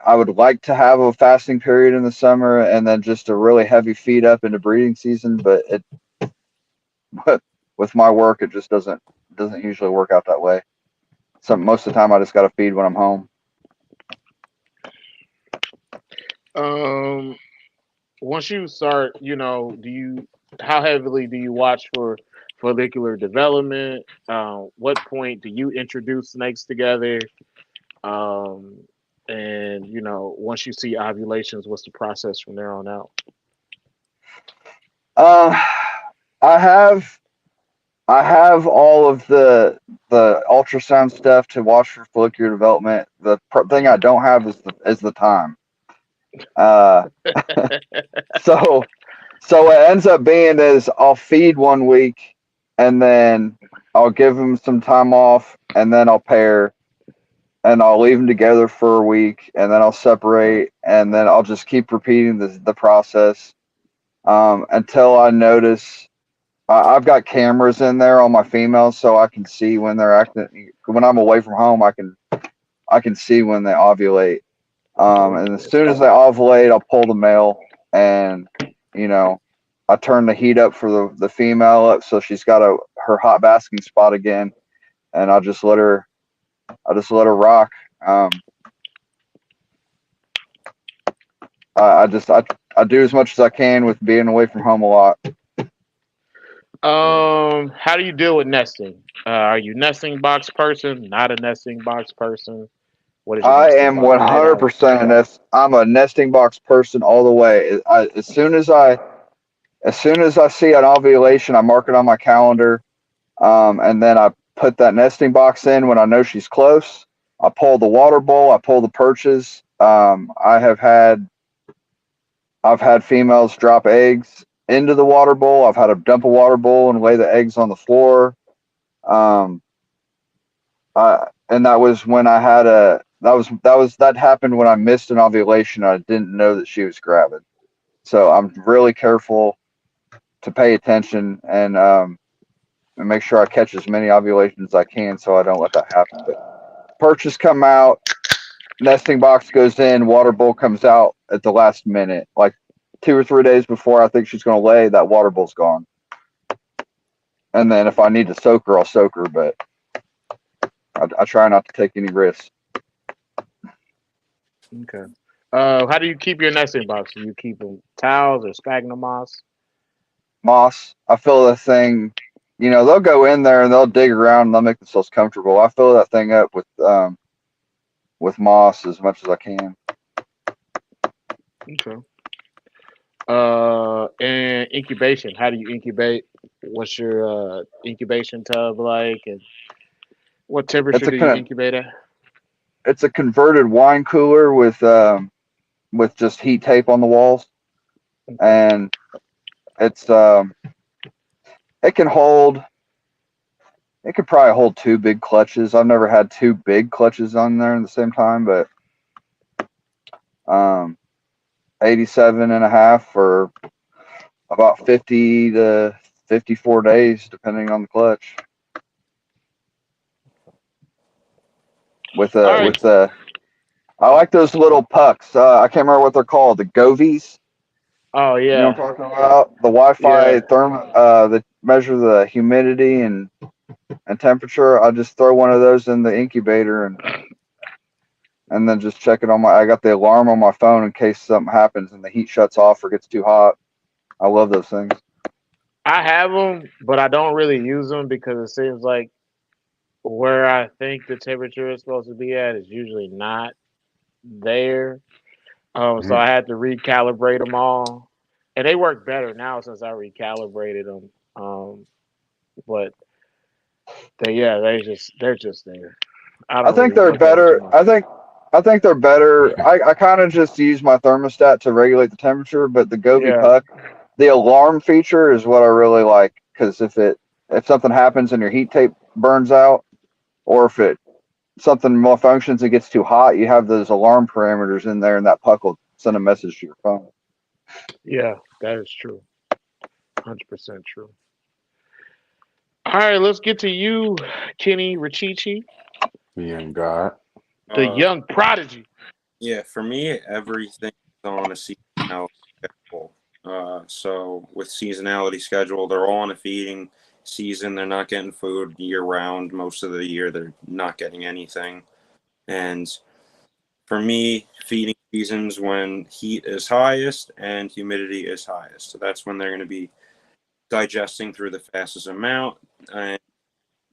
I would like to have a fasting period in the summer and then just a really heavy feed up into breeding season. But with my work, it just doesn't usually work out that way. So most of the time I just got to feed when I'm home. Once you start, how heavily do you watch for follicular development? What point do you introduce snakes together? Um, and once you see ovulations, what's the process from there on out? Uh, I have all of the ultrasound stuff to watch for follicular development. The thing I don't have is the time. Uh, so what ends up being is I'll feed 1 week, and then I'll give them some time off, and then I'll pair, and I'll leave them together for a week, and then I'll separate, and then I'll just keep repeating the process until I notice. I've got cameras in there on my females, so I can see when they're acting. When I'm away from home, I can see when they ovulate. And as soon as they ovulate, I'll pull the male, and I turn the heat up for the female up, so she's got her hot basking spot again, and I'll just let her rock. I do as much as I can with being away from home a lot. How do you deal with nesting? Are you nesting box person? Not a nesting box person? What is your I nesting am box layout? 100% a I'm a nesting box person all the way. As soon as I see an ovulation, I mark it on my calendar, and then I put that nesting box in when I know she's close. I pull the water bowl. I pull the perches. I've had females drop eggs into the water bowl. I've had to dump a water bowl and lay the eggs on the floor. Um, and that was when I had that happened when I missed an ovulation. I didn't know that she was gravid. So I'm really careful to pay attention and make sure I catch as many ovulations as I can so I don't let that happen. But purchase come out, nesting box goes in, water bowl comes out at the last minute. Like 2 or 3 days before I think she's going to lay, that water bowl's gone. And then if I need to soak her, I'll soak her, but I try not to take any risks. Okay. How do you keep your nesting box? Do you keep them towels or sphagnum moss? Moss, I fill the thing, they'll go in there and they'll dig around and they'll make themselves comfortable. I fill that thing up with moss as much as I can. Okay. And incubation. How do you incubate? What's your incubation tub like, and what temperature do you incubate at? It's a converted wine cooler with just heat tape on the walls, and it's it can probably hold 2 big clutches. I've never had 2 big clutches on there at the same time, but 87.5 for about 50 to 54 days, depending on the clutch. I like those little pucks. I can't remember what they're called. The Govies. Oh yeah. You know what I'm talking about? The Wi-Fi that measure the humidity and temperature. I just throw one of those in the incubator and then just check it on I got the alarm on my phone in case something happens and the heat shuts off or gets too hot. I love those things. I have them, but I don't really use them because it seems like where I think the temperature is supposed to be at is usually not there. So I had to recalibrate them all, and they work better now since I recalibrated them. But they're just there. I think they're better. I think they're better. I kind of just use my thermostat to regulate the temperature, but the Govee puck, the alarm feature is what I really like, because if something happens and your heat tape burns out, or if something malfunctions and gets too hot, you have those alarm parameters in there, and that puck will send a message to your phone. Yeah, that is true. 100% true. All right, let's get to you, Kenny Richichi, The young god. the young prodigy. Yeah, for me, everything's on a seasonality schedule. So with seasonality schedule, they're all on a feeding season. They're not getting food year round. Most of the year, they're not getting anything. And for me, feeding seasons when heat is highest and humidity is highest. So that's when they're going to be digesting through the fastest amount. And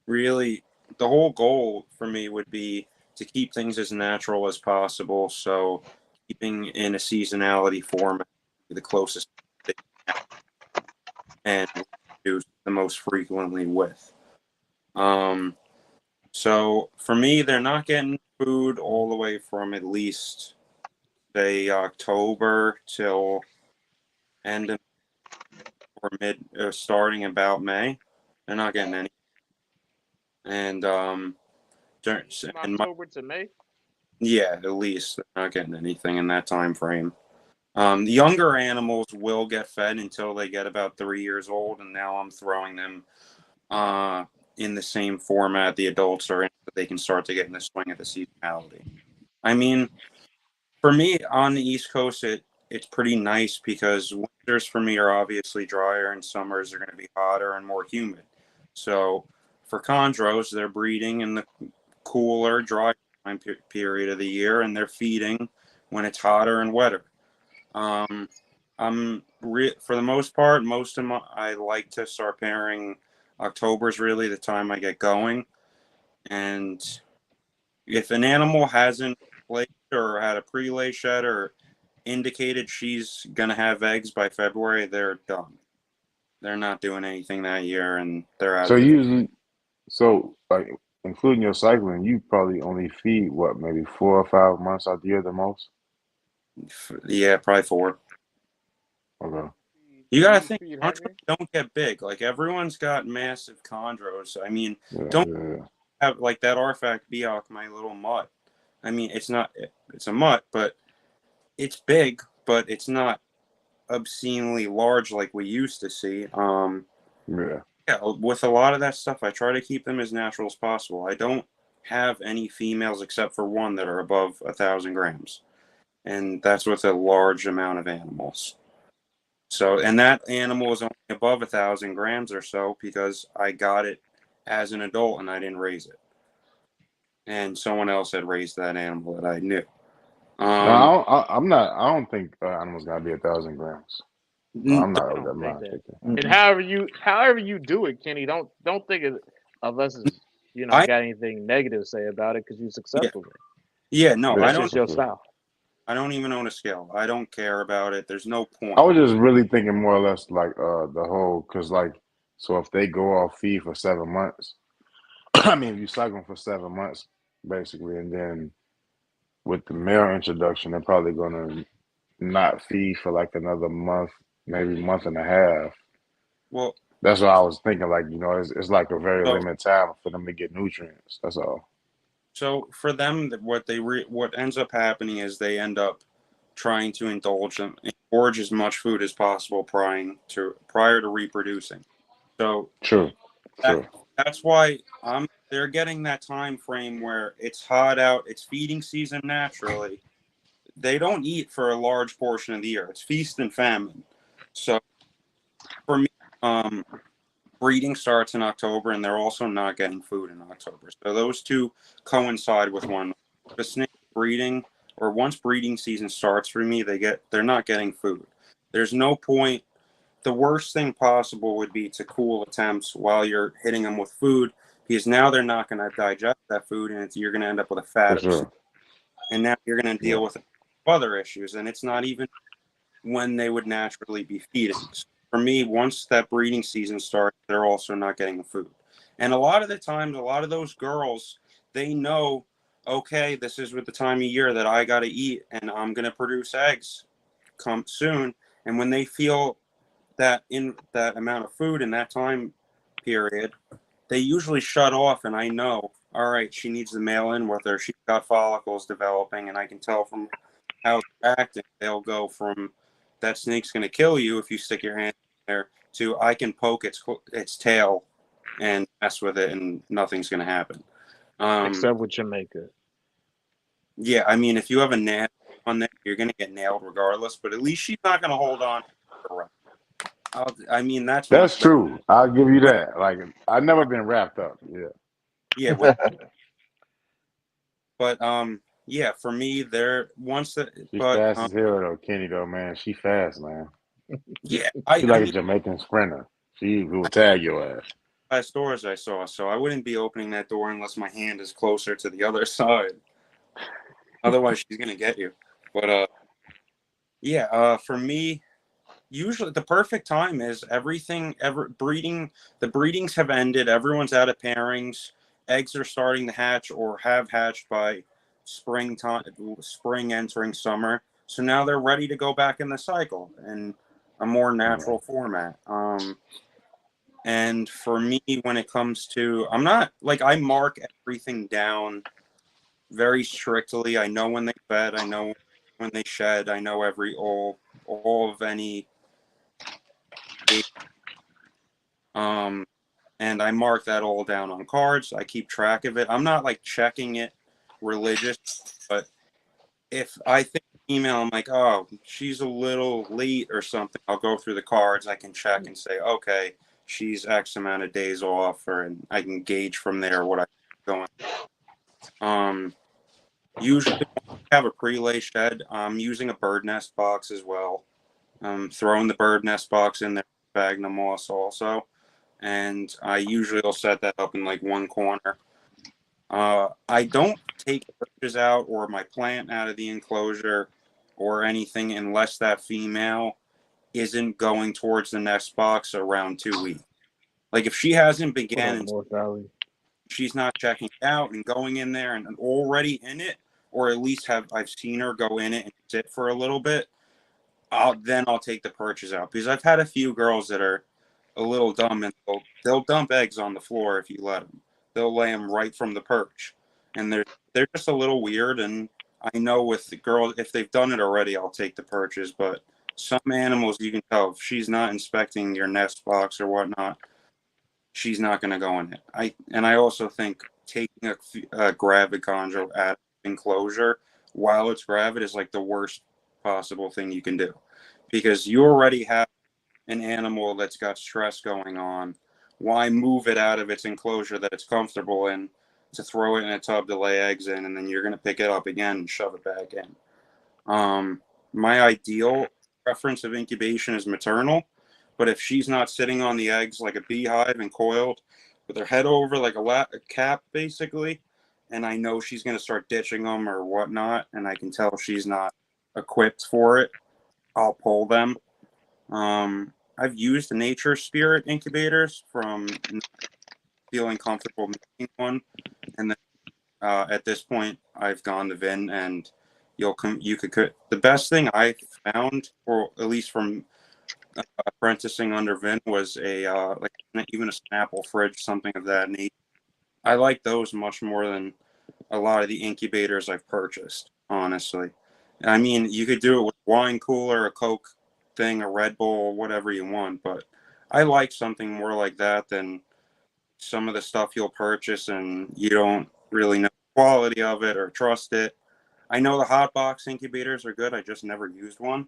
really, the whole goal for me would be to keep things as natural as possible. So keeping in a seasonality format the closest and use the most frequently with. So for me, they're not getting food all the way from at least say October till end of or starting about May. They're not getting any. And October to May. Yeah, at least they're not getting anything in that time frame. The younger animals will get fed until they get about 3 years old, and now I'm throwing them in the same format the adults are in, so they can start to get in the swing of the seasonality. I mean, for me on the East Coast, it's pretty nice because winters for me are obviously drier, and summers are going to be hotter and more humid. So for chondros, they're breeding in the cooler, dry time period of the year, and they're feeding when it's hotter and wetter. For the most part, I like to start pairing. October's really the time I get going, and if an animal hasn't laid or had a pre-lay shed or indicated she's gonna have eggs by February, they're done. They're not doing anything that year, and they're out So of the usually, like including your cycling, you probably only feed what, maybe 4 or 5 months out the year the most. Yeah, probably 4. Okay. You gotta think, chondros don't get big. Like everyone's got massive chondros. I mean, don't have like that Arfac Biak, my little mutt. I mean, it's a mutt, but it's big, but it's not obscenely large like we used to see. Yeah. Yeah, with a lot of that stuff, I try to keep them as natural as possible. I don't have any females except for one that are above 1,000 grams. And that's with a large amount of animals. So, and that animal is only above 1,000 grams or so because I got it as an adult and I didn't raise it. And someone else had raised that animal that I knew. No, I'm not. I don't think animals gotta be 1,000 grams. I'm not I of that don't think mind that. thinking. And Mm-mm. however you do it, Kenny, don't think it unless it's I got anything negative to say about it because you're yeah successful. no, That's Yeah, just for your sure. style. I don't even own a scale. I don't care about it. There's no I point. was just really thinking more or less like the whole because like so if they go off feed for 7 months, I mean if you cycle them for 7 months basically, and then with the male introduction, they're probably gonna not feed for like another month, maybe month and a half. Well, That's what I was thinking. Like it's like a very so limited time for them to get nutrients. That's all. so for them, what ends up happening is they end up trying to engorge as much food as possible prior to reproducing. So True, that true. that's why they're getting that time frame where it's hot out, it's feeding season naturally. They don't eat for a large portion of the year. It's feast and famine. So for me, um, breeding starts in October, and they're also not getting food in October. So those two coincide with one. The snake breeding, or once breeding season starts for me, they're not getting food. There's no point. The worst thing possible would be to cool attempts while you're hitting them with food, because now they're not going to digest that food, and you're going to end up with a For fat obsession. sure. And now you're going to Yeah. deal with other issues, and it's not even when they would naturally be feeding. So for me, once that breeding season starts, they're also not getting the food. And a lot of the times, a lot of those girls, they know, okay, this is with the time of year that I got to eat and I'm going to produce eggs come soon. And when they feel that in that amount of food in that time period, they usually shut off. And I know, all right, she needs the male in with her. She's got follicles developing, and I can tell from how they're acting, they'll go from that snake's going to kill you if you stick your hand in there to I can poke its tail and mess with it and nothing's going to happen. Except with Jamaica. Yeah, I mean, if you have a nail on there, you're going to get nailed regardless, but at least she's not going to hold on. I mean, that's That's much better. true. I'll give you that. Like I've never been wrapped up. Yeah. Yeah, but yeah, for me, there once that, She but fast as hell though, Kenny though, man. She fast, man. yeah, She I like a mean, Jamaican sprinter. She will tag your ass. last doors I saw, so I wouldn't be opening that door unless my hand is closer to the other side. Otherwise, she's gonna get you. But yeah, for me, usually the perfect time is everything ever breeding. The breedings have ended. Everyone's out of pairings. Eggs are starting to hatch or have hatched by springtime, spring entering summer. So now they're ready to go back in the cycle in a more Yeah. natural format. And for me, when it comes to, I'm not like I mark everything down very strictly. I know when they fed. I know when they shed. I know all of any. Um, and I mark that all down on cards. I keep track of it. I'm not like checking it religious, but if I think email, I'm like, oh, she's a little late or something. I'll go through the cards. I can check and say, okay, she's X amount of days off, and I can gauge from there what I'm going. Usually I have a pre-lay shed. I'm using a bird nest box as well. I'm throwing the bird nest box in there, sphagnum moss also, and I usually will set that up in like one corner. I don't take perches out or my plant out of the enclosure or anything unless that female isn't going towards the nest box around 2 weeks. Like if she hasn't What began up, and North Valley? she's not checking it out and going in there and already in it, or at least I've seen her go in it and sit for a little bit, I'll take the perches out, because I've had a few girls that are a little dumb and they'll dump eggs on the floor if you let them. They'll lay them right from the perch, and they're just a little weird. And I know with the girls, if they've done it already, I'll take the perches. But some animals, you can tell if she's not inspecting your nest box or whatnot, she's not going to go in it. I also think taking a gravid chondro out of enclosure while it's gravid is like the worst possible thing you can do, because you already have an animal that's got stress going on. Why move it out of its enclosure that it's comfortable in to throw it in a tub to lay eggs in, and then you're going to pick it up again and shove it back in? My ideal preference of incubation is maternal, but if she's not sitting on the eggs like a beehive and coiled with her head over like a cap basically, and I know she's going to start ditching them or whatnot, and I can tell she's not equipped for it, I'll pull them. I've used Nature Spirit incubators from feeling comfortable making one, and then at this point I've gone to Vin, and you could the best thing I found, or at least from apprenticing under Vin, was a like even a Snapple fridge, something of that nature. I like those much more than a lot of the incubators I've purchased, honestly. I mean, you could do it with wine cooler, a Coke thing, a Red Bull, whatever you want, but I like something more like that than some of the stuff you'll purchase and you don't really know the quality of it or trust it. I know the hot box incubators are good. I just never used one.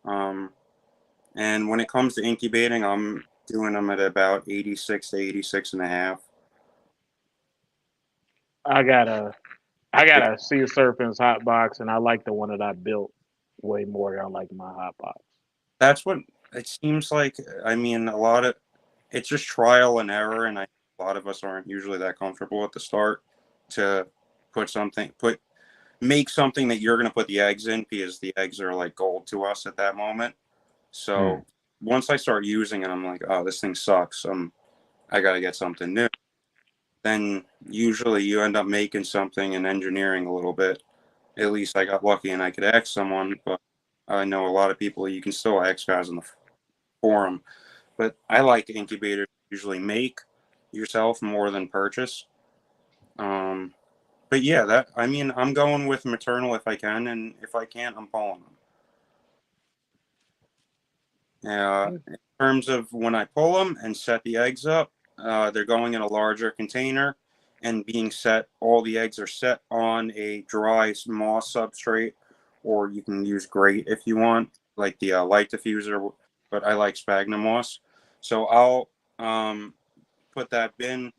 And when it comes to incubating, I'm doing them at about 86 to 86 and a half. I got a Sea of Serpents hot box, and I like the one that I built way more than I like my hot box. That's what it seems like. I mean, it's just trial and error, and a lot of us aren't usually that comfortable at the start to make something that you're going to put the eggs in, because the eggs are like gold to us at that moment. So once I start using it, I'm like, oh, this thing sucks. I got to get something new. Then usually you end up making something and engineering a little bit. At least I got lucky and I could ask someone, but I know a lot of people, you can still ask guys on the forum. But I like incubators usually make yourself more than purchase. But yeah, I'm going with maternal if I can, and if I can't, I'm pulling them. In terms of when I pull them and set the eggs up, they're going in a larger container and being set. All the eggs are set on a dry moss substrate, or you can use grate if you want, like the light diffuser, but I like sphagnum moss. So I'll put that bin,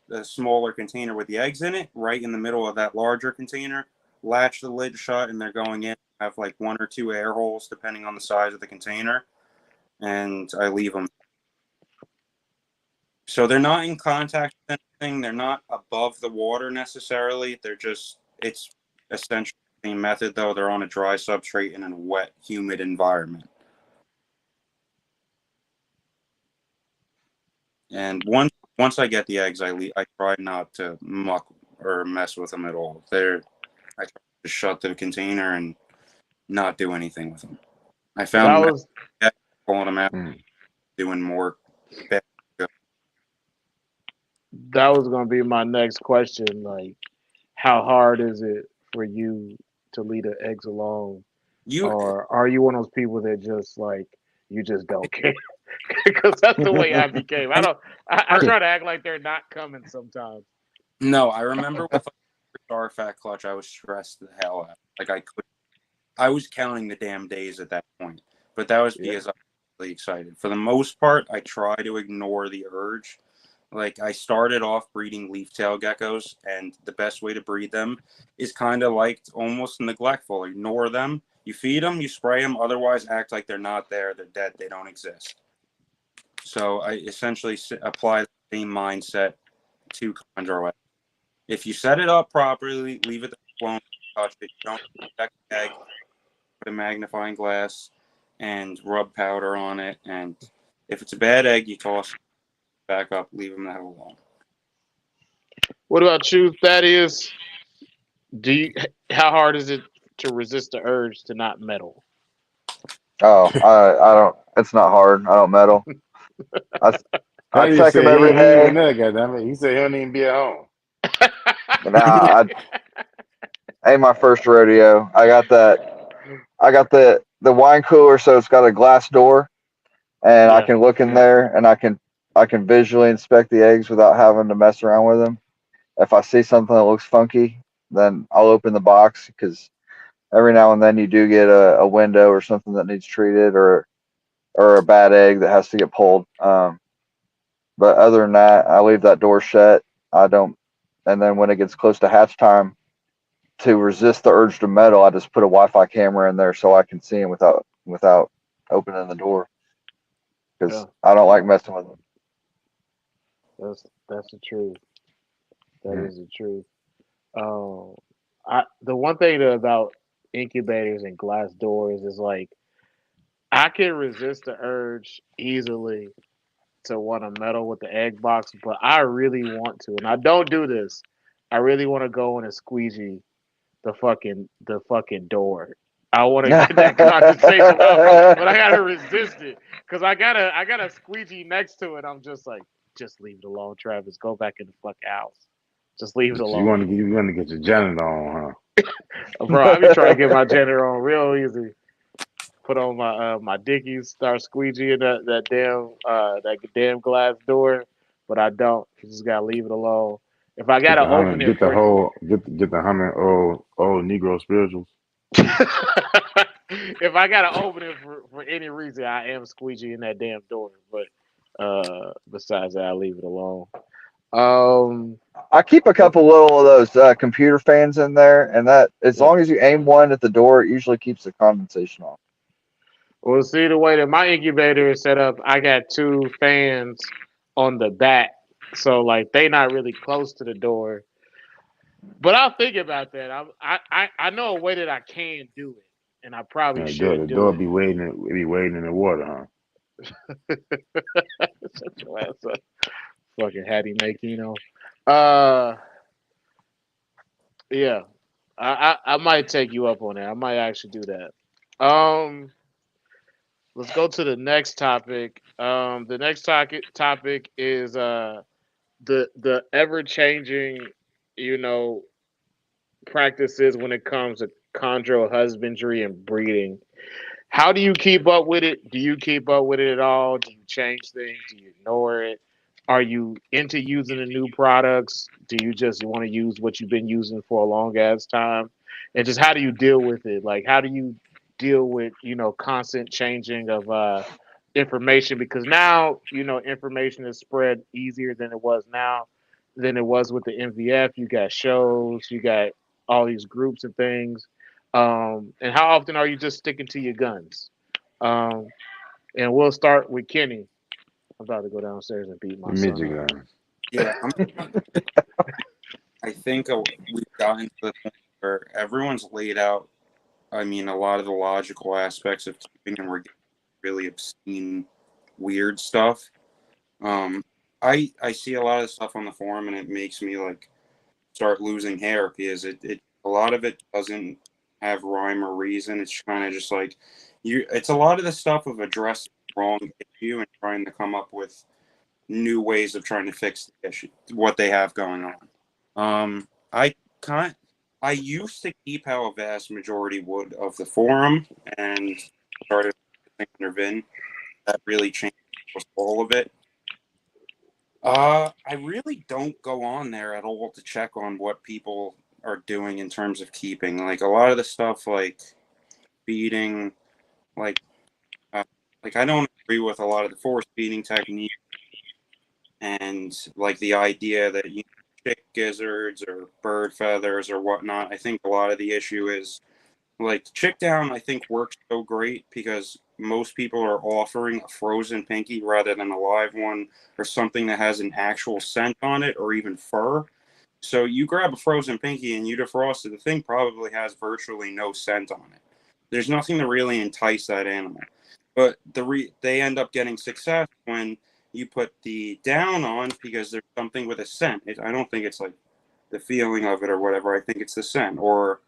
the smaller container with the eggs in it, right in the middle of that larger container, latch the lid shut, and they're going in. Have like 1 or 2 air holes depending on the size of the container, and I leave them. So they're not in contact with anything. They're not above the water necessarily. It's essentially the same method, though. They're on a dry substrate in a wet, humid environment. And once I get the eggs, I try not to muck or mess with them at all. I try to shut the container and not do anything with them. I found pulling them out, doing more. That was going to be my next question. Like, how hard is it for you to leave the eggs alone? Or are you one of those people that just like, you just don't care? Because that's the way I became. I try to act like they're not coming sometimes. No, I remember with Star Fat Clutch, I was stressed the hell out. Like I was counting the damn days at that point. But that was because I was really excited. For the most part, I try to ignore the urge. Like, I started off breeding leaf-tail geckos, and the best way to breed them is kind of like almost neglectful. Ignore them. You feed them, you spray them, otherwise act like they're not there, they're dead, they don't exist. So I essentially apply the same mindset to Chondro. If you set it up properly, leave it alone, touch it, don't check the egg, put a magnifying glass, and rub powder on it. And if it's a bad egg, you toss it back up, leave them the hell alone. What about you, Thaddeus? How hard is it to resist the urge to not meddle? Oh, I don't. It's not hard. I don't meddle. I You check say them he every ain't even day. there, goddammit. He said he don't even be at home. Nah, ain't my first rodeo. I got the wine cooler, so it's got a glass door, and I can look in there, and I can visually inspect the eggs without having to mess around with them. if I see something that looks funky, then I'll open the box because every now and then you do get a window or something that needs treated or a bad egg that has to get pulled. But other than that, I leave that door shut. I don't, and then when it gets close to hatch time, to resist the urge to meddle, I just put a Wi-Fi camera in there so I can see them without opening the door Yeah, because I don't like messing with them. that's the truth. That Mm. is the truth. Um, the one thing about incubators and glass doors is like I can resist the urge easily to want to meddle with the egg box, but I really want to, and I don't do this. I really want to go in and squeegee the fucking door. I want to get that condensation out, but I gotta resist it because I gotta squeegee next to it. I'm just like, just leave it alone, Travis. Go back in the fucking house. Just leave it You alone, want to get your janitor on, bro. I be trying to get my janitor on real easy. Put on my Dickies, start squeegeeing that damn glass door, but I don't. You just gotta leave it alone. If I Get gotta the open humming, it for get the humming old Negro spirituals. if I gotta open it for any reason, I am squeegeeing that damn door. But besides that, I leave it alone. Um, I keep a couple little of those computer fans in there, and that as yeah. long as you aim one at the door, it usually keeps the condensation off. Well, see the way that my incubator is set up, I got two fans on the back, so like they not really close to the door. But I'll think about that. I know a way that I can do it, and I probably The should do door it. be waiting in the water, huh? Shut your ass up, fucking Hattie Makino. Uh, yeah, I might take you up on that. I might actually do that. Let's go to the next topic. The next topic is the ever changing, you know, practices when it comes to chondro husbandry and breeding. How do you keep up with it? Do you keep up with it at all? Do you change things? Do you ignore it? Are you into using the new products? Do you just want to use what you've been using for a long ass time? And just how do you deal with it? Like how do you deal with, constant changing of information? Because now, information is spread easier than it was with the MVF. You got shows, you got all these groups and things. And how often are you just sticking to your guns? Um, and we'll start with Kenny. I'm about to go downstairs and beat my son Midget up. gun. Yeah, I think we've gotten to the point where everyone's laid out. I mean, a lot of the logical aspects of keeping, and we're getting really obscene, weird stuff. Um, I see a lot of stuff on the forum, and it makes me like start losing hair because it a lot of it doesn't have rhyme or reason. It's kind of just like you. It's a lot of the stuff of addressing the wrong issue and trying to come up with new ways of trying to fix the issue, what they have going on. I kind I used to keep how a vast majority would of the forum and started under Vin. That really changed all of it. I really don't go on there at all to check on what people are doing in terms of keeping. Like a lot of the stuff, like feeding, like uh, like I don't agree with a lot of the force feeding technique and like the idea that chick gizzards or bird feathers or whatnot. I think a lot of the issue is like chick down. I think works so great because most people are offering a frozen pinky rather than a live one or something that has an actual scent on it or even fur. So you grab a frozen pinky and you defrost it. The thing probably has virtually no scent on it. There's nothing to really entice that animal. But they end up getting success when you put the down on because there's something with a scent. I don't think it's like the feeling of it or whatever. I think it's the scent or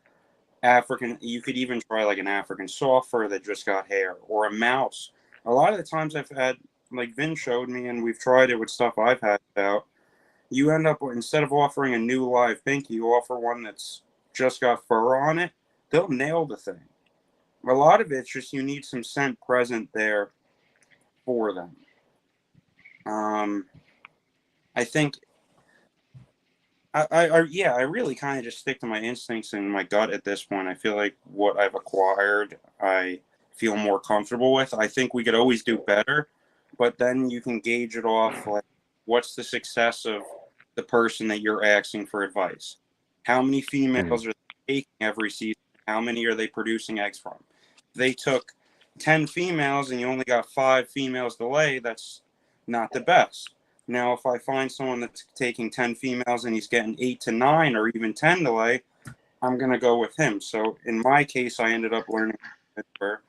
African. You could even try like an African soft fur that just got hair or a mouse. A lot of the times I've had like Vin showed me and we've tried it with stuff I've had out. You end up instead of offering a new live pink, you offer one that's just got fur on it. They'll nail the thing. A lot of it's just you need some scent present there for them. I think I really kind of just stick to my instincts and my gut at this point. I feel like what I've acquired, I feel more comfortable with. I think we could always do better, but then you can gauge it off like what's the success of the person that you're asking for advice. How many females are they taking every season? How many are they producing eggs from? If they took 10 females and you only got 5 females to lay, that's not the best. Now, if I find someone that's taking 10 females and he's getting 8 to 9 or even 10 to lay, I'm going to go with him. So in my case, I ended up learning where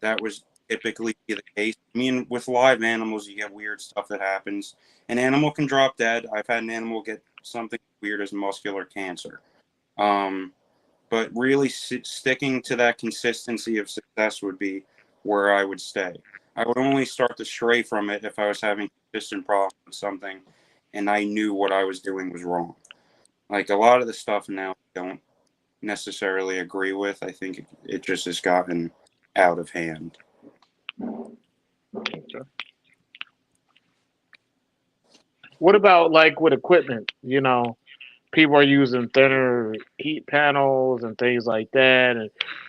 that was typically the case. I mean, with live animals, you get weird stuff that happens. An animal can drop dead. I've had an animal get something weird as muscular cancer. But really sticking to that consistency of success would be where I would stay. I would only start to stray from it if I was having consistent problems with something and I knew what I was doing was wrong. Like a lot of the stuff now I don't necessarily agree with. I think it just has gotten out of hand. What about like with equipment? You know, people are using thinner heat panels and things like that,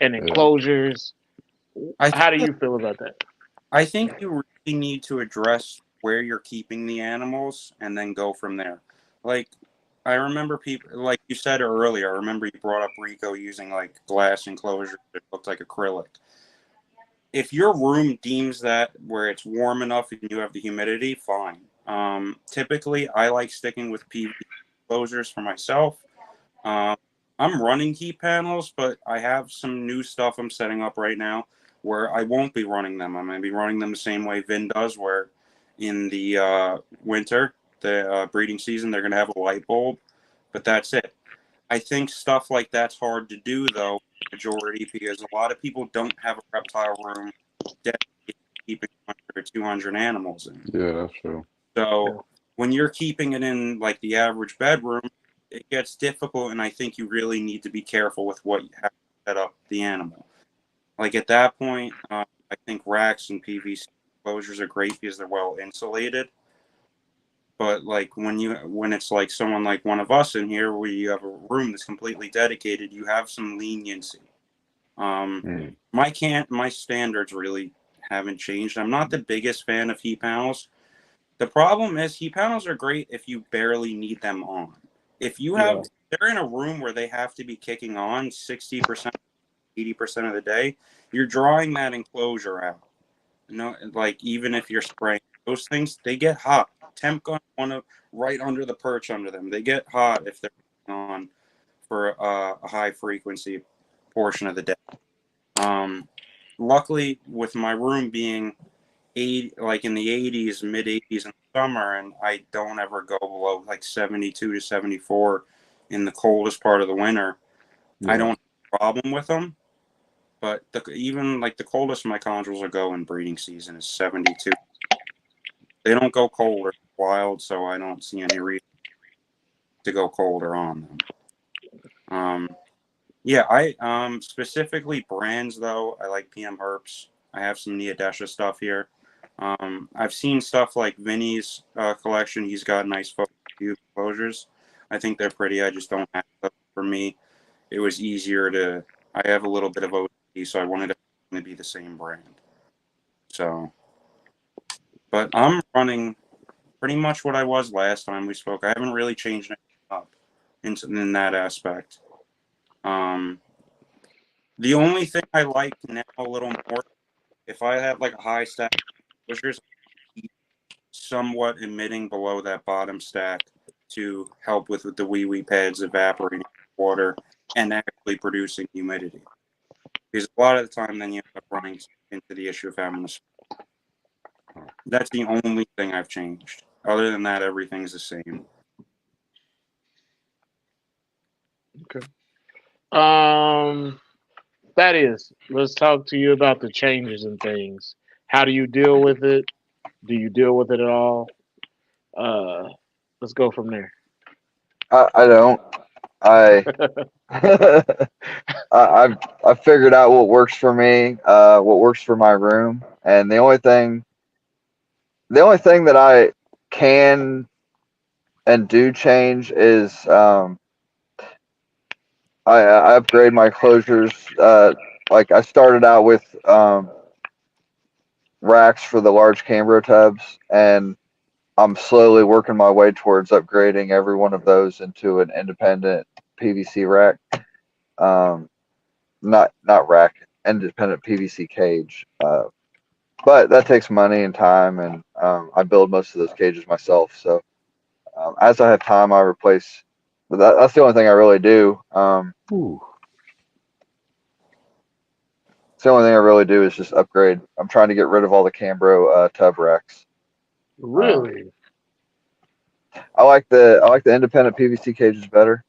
and enclosures. How do you feel about that? I think you really need to address where you're keeping the animals and then go from there. Like, I remember people, like you said earlier, I remember you brought up Rico using like glass enclosures that looked like acrylic. If your room deems that where it's warm enough and you have the humidity, fine. Typically, I like sticking with PVC enclosures for myself. I'm running heat panels, but I have some new stuff I'm setting up right now where I won't be running them. I'm going to be running them the same way Vin does, where in the winter, the breeding season, they're going to have a light bulb, but that's it. I think stuff like that's hard to do, though, majority, because a lot of people don't have a reptile room dedicated to keeping 100 or 200 animals in. Yeah, that's true. So when you're keeping it in like the average bedroom, it gets difficult, and I think you really need to be careful with what you have to set up the animal. Like at that point, I think racks and PVC enclosures are great because they're well insulated. But like when it's like someone like one of us in here, where you have a room that's completely dedicated, you have some leniency. My standards really haven't changed. I'm not the biggest fan of heat panels. The problem is heat panels are great if you barely need them on. If you have, they're in a room where they have to be kicking on 60%, 80% of the day, you're drawing that enclosure out. No, like even if you're spraying those things, they get hot. Temp gun right under the perch under them. They get hot if they're on for a high frequency portion of the day. Luckily, with my room being like in the 80s, mid 80s in the summer, and I don't ever go below like 72 to 74 in the coldest part of the winter. I don't have a problem with them. But even like the coldest my chondros will go in breeding season is 72. They don't go colder wild, so I don't see any reason to go colder on them. I specifically brands though. I like PM Herps. I have some Neodesha stuff here. I've seen stuff like Vinny's collection. He's got nice enclosures. I think they're pretty. I just don't have them. For me, it was easier to. I have a little bit of OCD, so I wanted to be the same brand. So, but I'm running pretty much what I was last time we spoke. I haven't really changed anything up in that aspect. The only thing I like now a little more, if I have like a high stack enclosures, somewhat emitting below that bottom stack to help with the wee pads evaporating water and actually producing humidity. Because a lot of the time, then you end up running into the issue of having to. That's the only thing I've changed. Other than that, everything's the same. Okay. That is. Let's talk to you about the changes and things. How do you deal with it? Do you deal with it at all? Let's go from there. I don't. I I figured out what works for me, what works for my room, and the only thing that I can and do change is I upgrade my closures. Like I started out with racks for the large Cambro tubs, and I'm slowly working my way towards upgrading every one of those into an independent PVC rack. Um, not rack, independent PVC cage. But that takes money and time, and I build most of those cages myself. So as I have time, I replace. But that's the only thing I really do. Ooh. It's the only thing I really do is just upgrade. I'm trying to get rid of all the Cambro tub racks. Really? I like the independent PVC cages better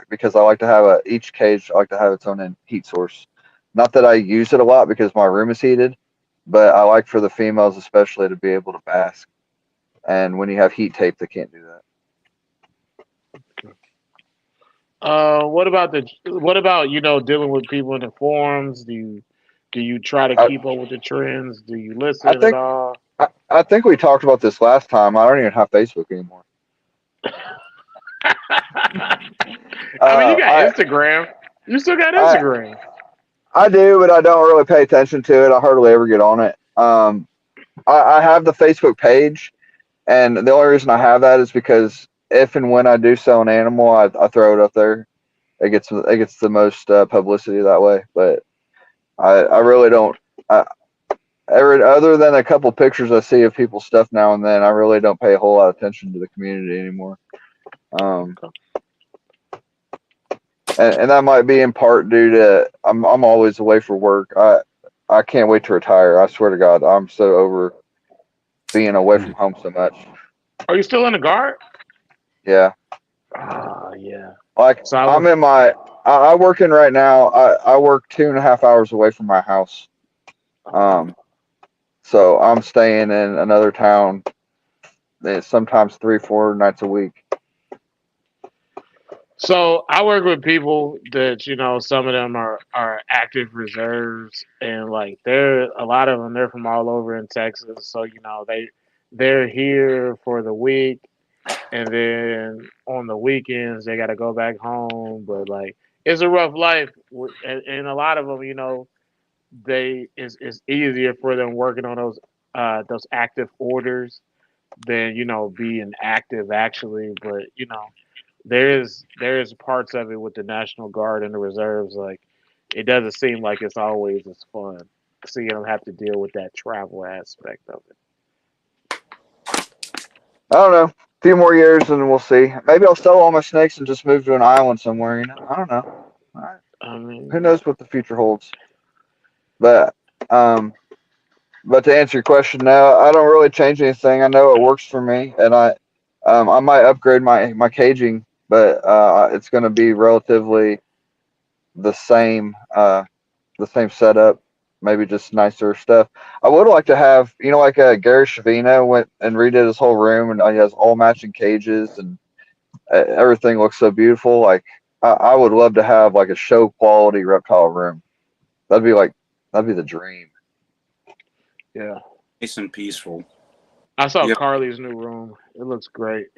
because I like to have each cage. I like to have its own heat source. Not that I use it a lot because my room is heated, but I like for the females especially to be able to bask. And when you have heat tape, they can't do that. What about dealing with people in the forums? Do you try to I, keep up with the trends? Do you I listen at think all? I think we talked about this last time. I don't even have Facebook anymore. I mean, you got I Instagram. You still got I Instagram. I do, but I don't really pay attention to it. I hardly ever get on it. I have the Facebook page, and the only reason I have that is because if and when I do sell an animal, I throw it up there. It gets the most publicity that way. But I really don't. I, other than a couple pictures I see of people's stuff now and then, I really don't pay a whole lot of attention to the community anymore. Okay. And that might be in part due to I'm always away for work. I can't wait to retire. I swear to God, I'm so over being away from home so much. Are you still in the guard? Yeah, Yeah. like So I I'm was. in my I work in right now. I work 2.5 hours away from my house. Um, so I'm staying in another town. Sometimes 3-4 nights a week. So I work with people that some of them are active reserves, and like a lot of them, they're from all over in Texas. So they're here for the week, and then on the weekends they got to go back home. But like it's a rough life, and a lot of them, it's easier for them working on those active orders than being active actually. But there is parts of it with the National Guard and the reserves. Like it doesn't seem like it's always as fun seeing them have to deal with that travel aspect of it. I don't know. A few more years and we'll see. Maybe I'll sell all my snakes and just move to an island somewhere. I don't know. I mean, Who knows what the future holds? But um, but to answer your question, no, I don't really change anything. I know it works for me, and I might upgrade my caging, but it's going to be relatively the same the same setup, maybe just nicer stuff. I would like to have, like Gary Shavino went and redid his whole room, and he has all matching cages, and everything looks so beautiful. Like I would love to have like a show quality reptile room. That'd be like that'd be the dream. yeah. Nice and peaceful. I saw Yep. Carly's new room. It looks great.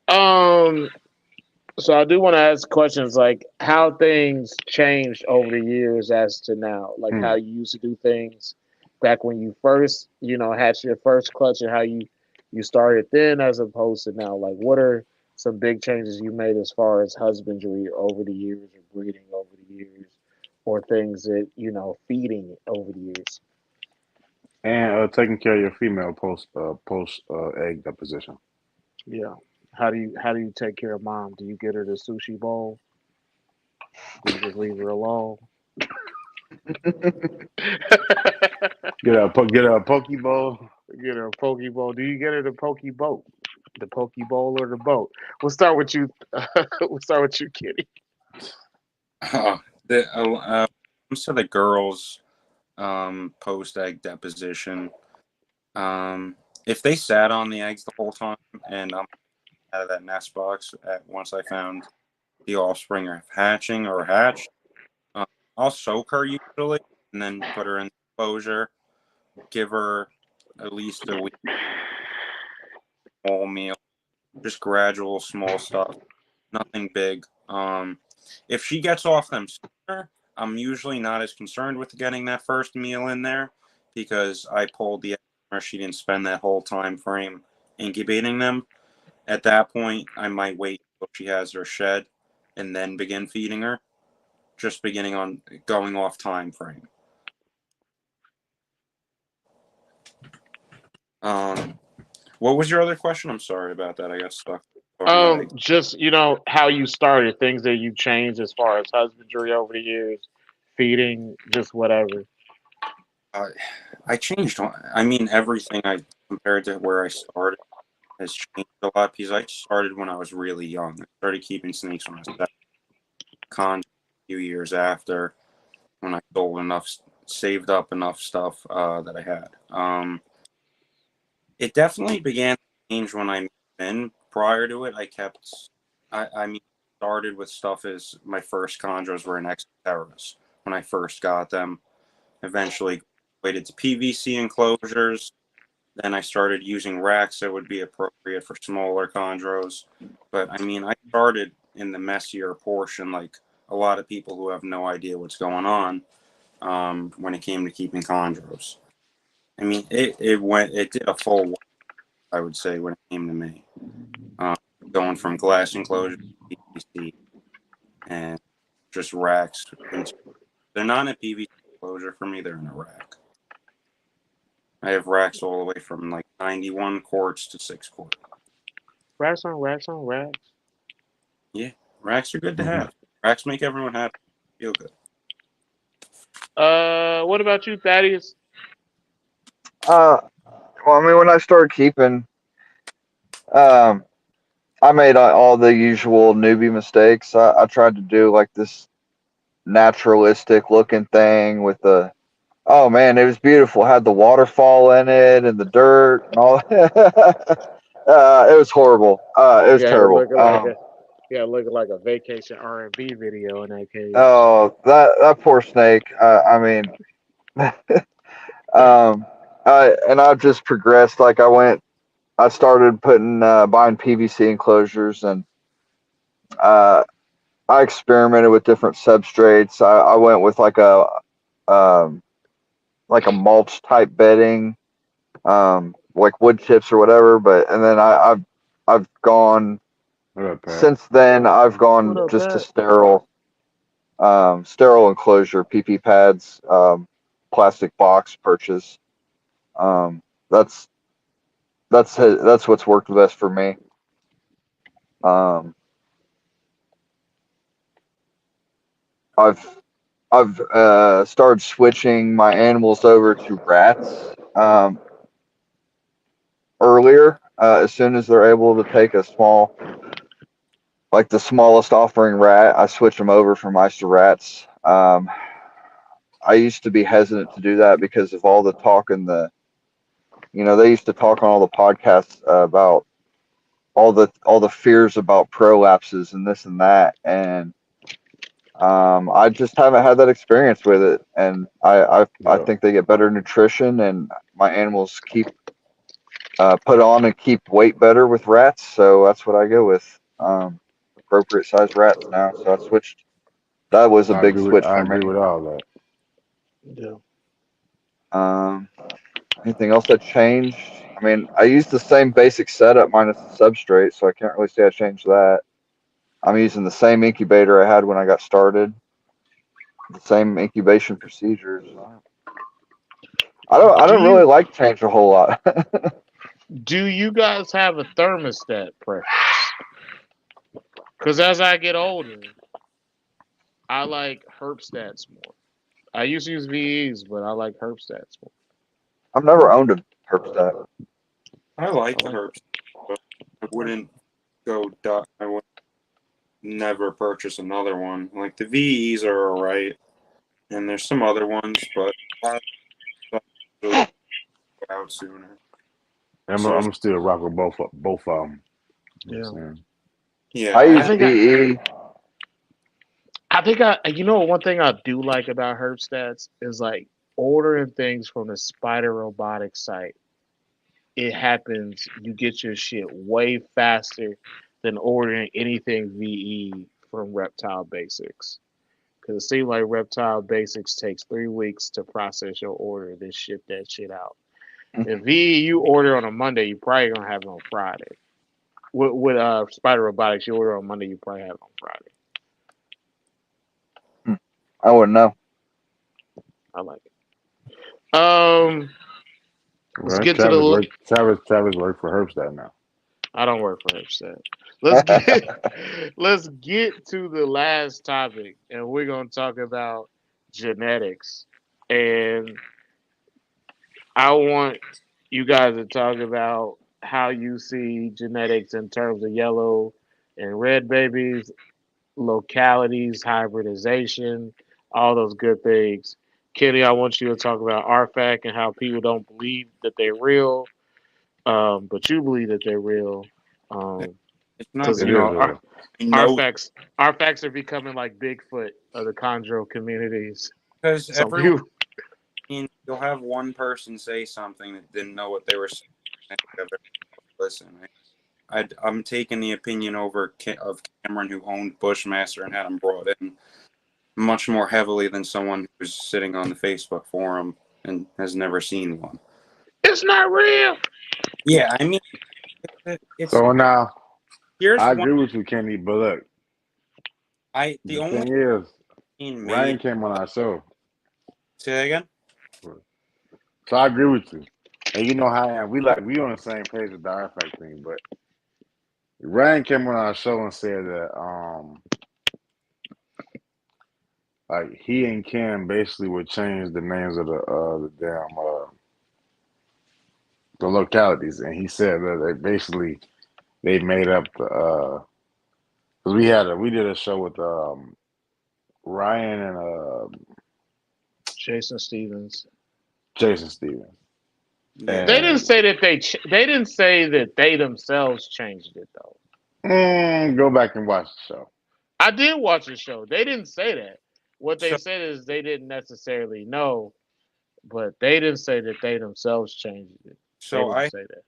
Um, so I do want to ask questions like how things changed over the years as to now, like how Hmm. you used to do things back when you first, had your first clutch, and how you started then as opposed to now. Like, what are some big changes you made as far as husbandry over the years, or breeding over the years, or things that feeding over the years? And taking care of your female post egg deposition. Yeah. How do you take care of mom? Do you get her the sushi bowl? Do you just leave her alone? Get her a poke bowl. Get her a poke bowl. Do you get her the poke boat? The poke bowl or the boat? We'll start with you. We'll start with you, Kitty. Comes to the girls post egg deposition. If they sat on the eggs the whole time and I'm out of that nest box once I found the offspring are hatching or hatched, I'll soak her usually and then put her in the enclosure, give her at least a week, small meal, just gradual small stuff, nothing big. If she gets off them sooner, I'm usually not as concerned with getting that first meal in there because I pulled the or she didn't spend that whole time frame incubating them. At that point, I might wait until she has her shed and then begin feeding her, just beginning on going off time frame. What was your other question? I'm sorry about that. I got stuck talking about eggs. Just how you started, things that you changed as far as husbandry over the years, feeding, just whatever. I changed. I mean, everything I compared to where I started has changed a lot because I started when I was really young. I started keeping snakes when I was a few years after when I sold enough, saved up enough stuff that I had. It definitely began to change when I moved in. Prior to it, I mean, started with stuff as my first chondros were in Exoterras when I first got them. Eventually, waited to PVC enclosures. Then I started using racks that would be appropriate for smaller chondros. But I mean, I started in the messier portion, like a lot of people who have no idea what's going on when it came to keeping chondros. I mean, it did a full, I would say, when it came to me. Going from glass enclosure to PVC and just racks. They're not in a PVC enclosure for me, they're in a rack. I have racks all the way from like 91 quarts to 6 quarts. Racks on racks on racks. Yeah, racks are good to have. Racks make everyone happy. Feel good. What about you, Thaddeus? Well, I mean, when I started keeping, um, I made all the usual newbie mistakes. I tried to do like this naturalistic looking thing with the. Oh man, it was beautiful. Had the waterfall in it and the dirt and all. It was horrible. It was Yeah, terrible. looking like a vacation R&B video in that cage. Oh, that poor snake. I mean, I've just progressed. Like I started buying PVC enclosures, and uh, I experimented with different substrates. I went with um, like a mulch type bedding, like wood chips or whatever. And then I've gone What up, Pat? since then. I've What gone up, just to Pat? sterile enclosure, PP pads, plastic box purchase. Um, that's that's what's worked best for me. Um, I've I've started switching my animals over to rats earlier. As soon as they're able to take a small, like the smallest offering rat, I switch them over from mice to rats. I used to be hesitant to do that because of all the talk and they used to talk on all the podcasts about all the fears about prolapses and this and that, and I just haven't had that experience with it, and I Yeah. think they get better nutrition, and my animals keep put on and keep weight better with rats, so that's what I go with. Appropriate size rats now, so I switched. That was a big switch I for me. agree with all that. Yeah. Um, Anything else that changed? I mean, I used the same basic setup minus the substrate, so I can't really say I changed that. I'm using the same incubator I had when I got started, the same incubation procedures. I Do don't really you like change a whole lot. do you guys have a thermostat preference? Because as I get older, I like herb stats more. I used to use VEs, but I like herb stats more. I've never owned a herb I like I the like herbs, but I wouldn't I would never purchase another one. Like the VEs are alright, and there's some other ones, but a lot of stuff really go out sooner. So I'm still rock with both of them. You know Yeah. what I'm saying? yeah, I I use think I, VE. I think one thing I do like about herb stats is like ordering things from the Spider Robotics site. it happens. You get your shit way faster than ordering anything VE from Reptile Basics. Because it seems like Reptile Basics takes 3 weeks to process your order, then ship that shit out. If VE you order on a Monday, you probably gonna have it on Friday. With Spider Robotics, you order on Monday, you probably have it on Friday. I wouldn't know. I like it. Let's get to the. Travis work for Herbstat now. I don't work for Hipset. Let's get let's get to the last topic, and we're gonna talk about genetics. And I want you guys to talk about how you see genetics in terms of yellow and red babies, localities, hybridization, all those good things. Kenny, I want you to talk about RFAC and how people don't believe that they're real, but you believe that they're real. It's not Because It you is know real. I know our facts are becoming like Bigfoot of the chondro communities. because Some everyone, people, you'll have one person say something that didn't know what they were saying. Listen, I'm taking the opinion of Cameron, who owned Bushmaster and had him brought in much more heavily than someone who's sitting on the Facebook forum and has never seen one. it's not real. Yeah, I mean, it's So now here's I one. agree with you, Kenny. But look, The the only thing is, thing Ryan made. came on our show, Say that again. so I agree with you. And you know how I am. We on the same page with the artifact thing. But Ryan came on our show and said that like he and Ken basically would change the names of the damn the localities, and he said that they made up the because we did a show with Ryan and Jason Stevens. Jason Stevens. Yeah. They didn't And say that they didn't say that they themselves changed it though. go back and watch the show. I did watch the show. They didn't say that. What they So said is they didn't necessarily know, but they didn't say that they themselves changed it. They so didn't I say that.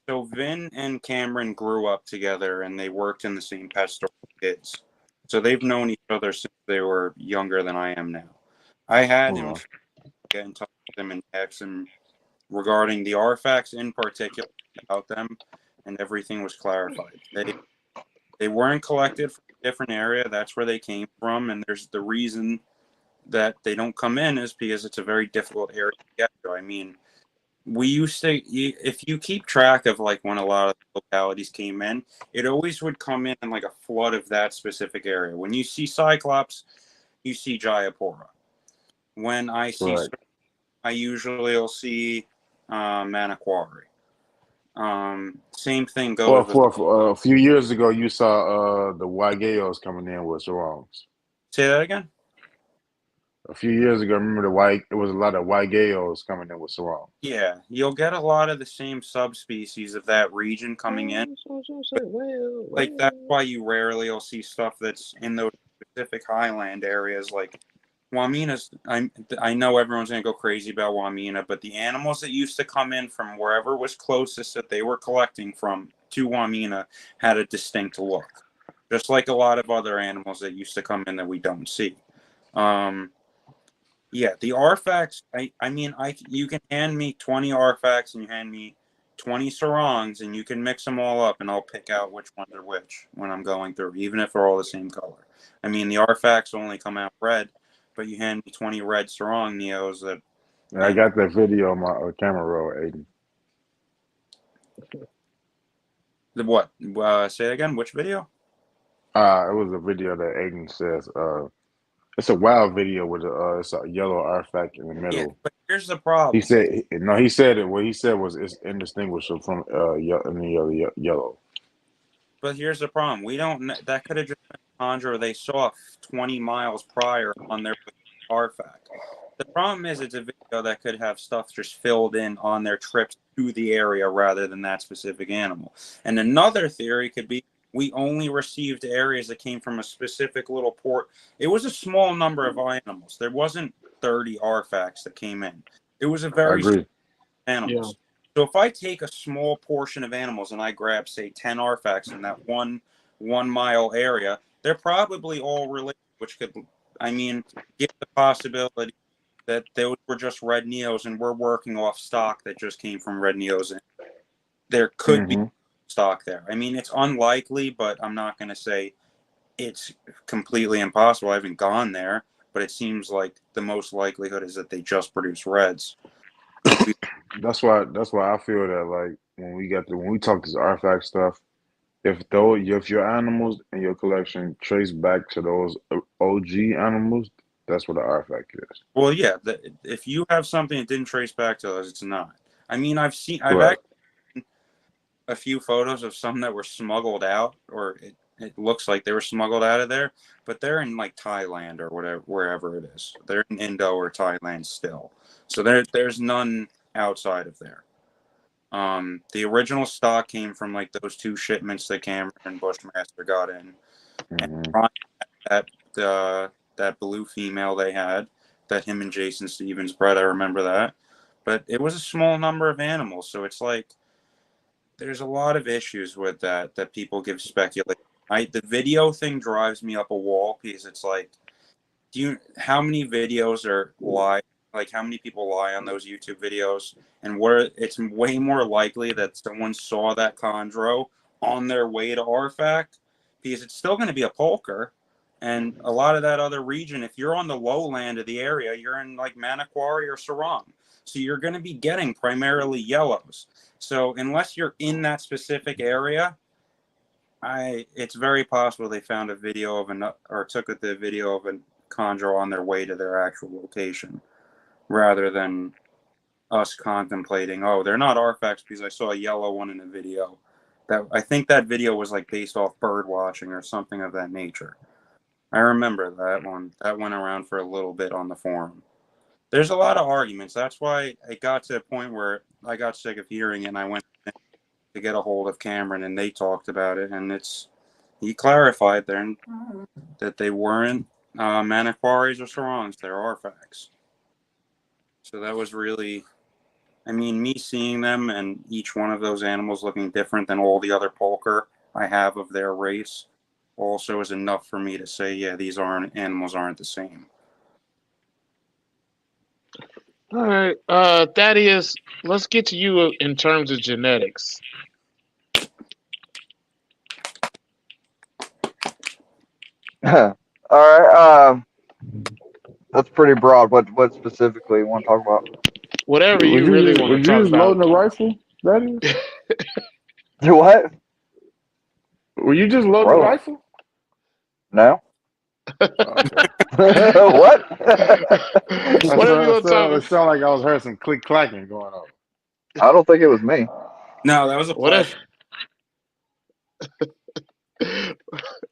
so Vin and Cameron grew up together and they worked in the same pet store with kids. So they've known each other since they were younger than I am now. I had him get in touch with them and text him regarding the artifacts in particular about them, and everything was clarified. They weren't collected from a different area. That's where they came from, and there's the reason that they don't come in is because it's a very difficult area to get to. I mean, we used to, if you keep track of like when a lot of localities came in, it always would come in like a flood of that specific area. When you see Cyclops, you see Jayapura. When I see, Right. I usually will see Manaquari. Same thing Well, goes with. for a few years ago, you saw the Waigeos coming in with sarongs. Say that again. A few years ago, remember it was a lot of Waigeos coming in with sarongs. Yeah, you'll get a lot of the same subspecies of that region coming in. Like that's why you rarely will see stuff that's in those specific highland areas. Like Wamina's, I know everyone's gonna go crazy about Wamina, but the animals that used to come in from wherever was closest that they were collecting from to Wamina had a distinct look, just like a lot of other animals that used to come in that we don't see. Yeah, the artifacts. I mean, you can hand me 20 artifacts and you hand me 20 sarongs, and you can mix them all up, and I'll pick out which ones are which when I'm going through, even if they're all the same color. I mean, the artifacts only come out red, but you hand me 20 red sarong neos that. And I got that video on my camera roll, Aiden. The what? Say it again. Which video? It was a video that Aiden says. It's a wild video with it's a yellow artifact in the Yeah, middle. but here's the He problem. said no. He said it. What he said was it's indistinguishable from yellow. But here's the problem. We don't. That could have just been a Chondro they saw 20 miles prior on their artifact. The problem is it's a video that could have stuff just filled in on their trips to the area rather than that specific animal. And another theory could be we only received areas that came from a specific little port. It was a small number of animals. There wasn't 30 artifacts that came in. It was a I very small agree. animals. Yeah. So if I take a small portion of animals and I grab, say, 10 artifacts in that 1 mile area, they're probably all related, which could, I mean, give the possibility that those were just red neos and we're working off stock that just came from red neos, and there could be stock there. I mean, it's unlikely, but I'm not going to say it's completely impossible. I haven't gone there, but it seems like the most likelihood is that they just produce reds. That's why I feel that, like, when we talk this artifact stuff, if your animals in your collection trace back to those OG animals, that's what the artifact is. Well, yeah, if you have something that didn't trace back to us, it's not. I mean, I've Right. actually seen a few photos of some that were smuggled out, or it looks like they were smuggled out of there, but they're in like Thailand or whatever, wherever it is. They're in Indo or Thailand still. So there's none outside of there. The original stock came from like those 2 shipments that Cameron and Bushmaster got in, and that blue female they had, that him and Jason Stevens bred. I remember that, but it was a small number of animals, so it's like there's a lot of issues with that people give speculation. The video thing drives me up a wall, because it's like, how many videos are lie? Like, how many people lie on those YouTube videos? And it's way more likely that someone saw that chondro on their way to artifact, because it's still going to be a polker. And a lot of that other region, if you're on the lowland of the area, you're in like Manokwari or Sarong. So you're going to be getting primarily yellows. So unless you're in that specific area, it's very possible they found a video of took the video of a chondro on their way to their actual location, rather than us contemplating, oh, they're not artifacts because I saw a yellow one in a video. I think that video was like based off bird watching or something of that nature. I remember that one. That went around for a little bit on the forum. There's a lot of arguments. That's why it got to a point where I got sick of hearing it, and I went to get a hold of Cameron, and they talked about it, and he clarified there that they weren't Manakwaris or Sarongs. They're artifacts. So that was really, I mean, me seeing them and each one of those animals looking different than all the other polker I have of their race also is enough for me to say, yeah, these animals aren't the same. All right, Thaddeus, let's get to you in terms of genetics. All right. That's pretty broad. What specifically you want to talk about? Whatever you really want to Was talk you just about. loading a rifle, Daddy? Do what? Were you just loading a rifle? No. Okay. What? Whatever you want to talk It sounded like I was hearing some click clacking going on. I don't think it was me. No, that was a whatever.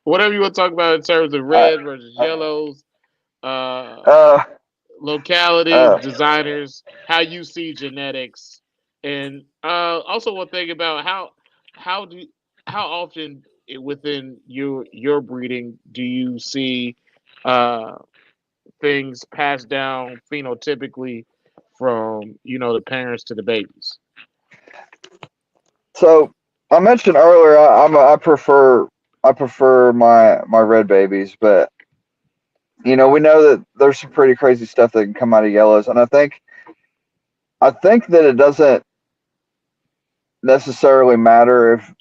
Whatever you want to talk about in terms of red versus yellows, localities, designers, how you see genetics, and also one thing about how often within your breeding do you see things passed down phenotypically from the parents to the babies? So I mentioned earlier I prefer my red babies, but we know that there's some pretty crazy stuff that can come out of yellows, and I think that it doesn't necessarily matter if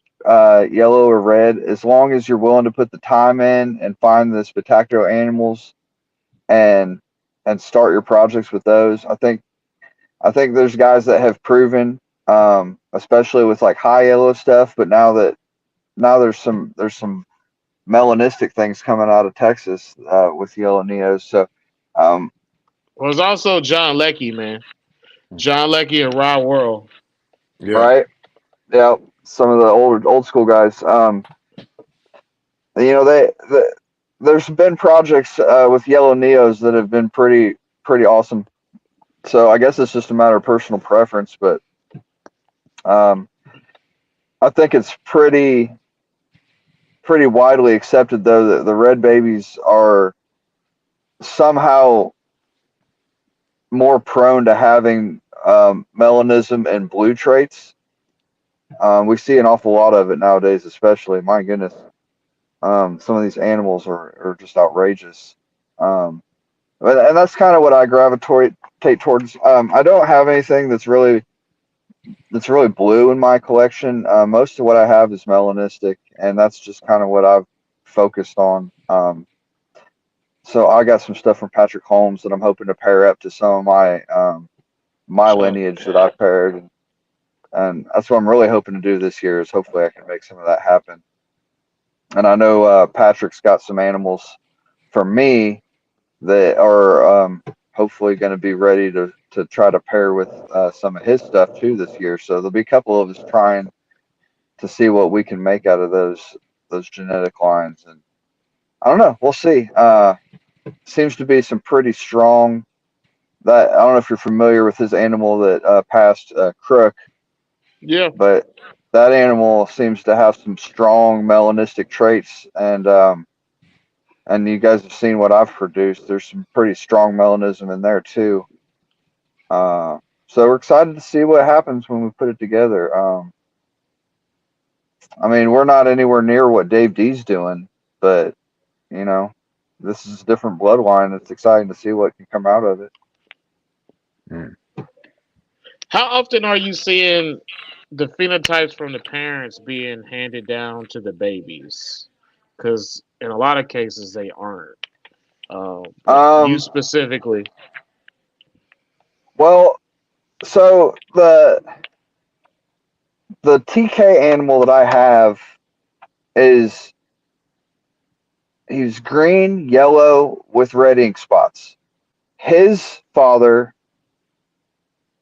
yellow or red, as long as you're willing to put the time in and find the spectacular animals and start your projects with those. I think there's guys that have proven, especially with like high yellow stuff, but now there's some melanistic things coming out of Texas with yellow neos. So well, there's also John Leckie, man. John Leckie and Raw World. Yeah. Right. Yeah. Some of the old school guys. There's been projects with yellow neos that have been pretty awesome. So I guess it's just a matter of personal preference, but I think it's pretty widely accepted though that the red babies are somehow more prone to having melanism and blue traits. We see an awful lot of it nowadays, especially. My goodness, some of these animals are just outrageous. And that's kind of what I gravitate towards. I don't have anything that's really blue in my collection. Most of what I have is melanistic, and that's just kind of what I've focused on. So I got some stuff from Patrick Holmes that I'm hoping to pair up to some of my lineage that I've paired, and that's what I'm really hoping to do this year. Is hopefully I can make some of that happen. And I know Patrick's got some animals for me that are hopefully going to be ready to try to pair with some of his stuff too this year. So there'll be a couple of us trying to see what we can make out of those genetic lines. And I don't know, we'll see. Seems to be some pretty strong. That I don't know if you're familiar with his animal that passed Crook, Yeah. but that animal seems to have some strong melanistic traits, and you guys have seen what I've produced. There's some pretty strong melanism in there too. So we're excited to see what happens when we put it together. I mean, we're not anywhere near what Dave D's doing, but you know, this is a different bloodline. It's exciting to see what can come out of it. Mm. How often are you seeing the phenotypes from the parents being handed down to the babies? Because in a lot of cases they aren't. But you Um, specifically, well, so the TK animal that I have is he's green, yellow with red ink spots. His father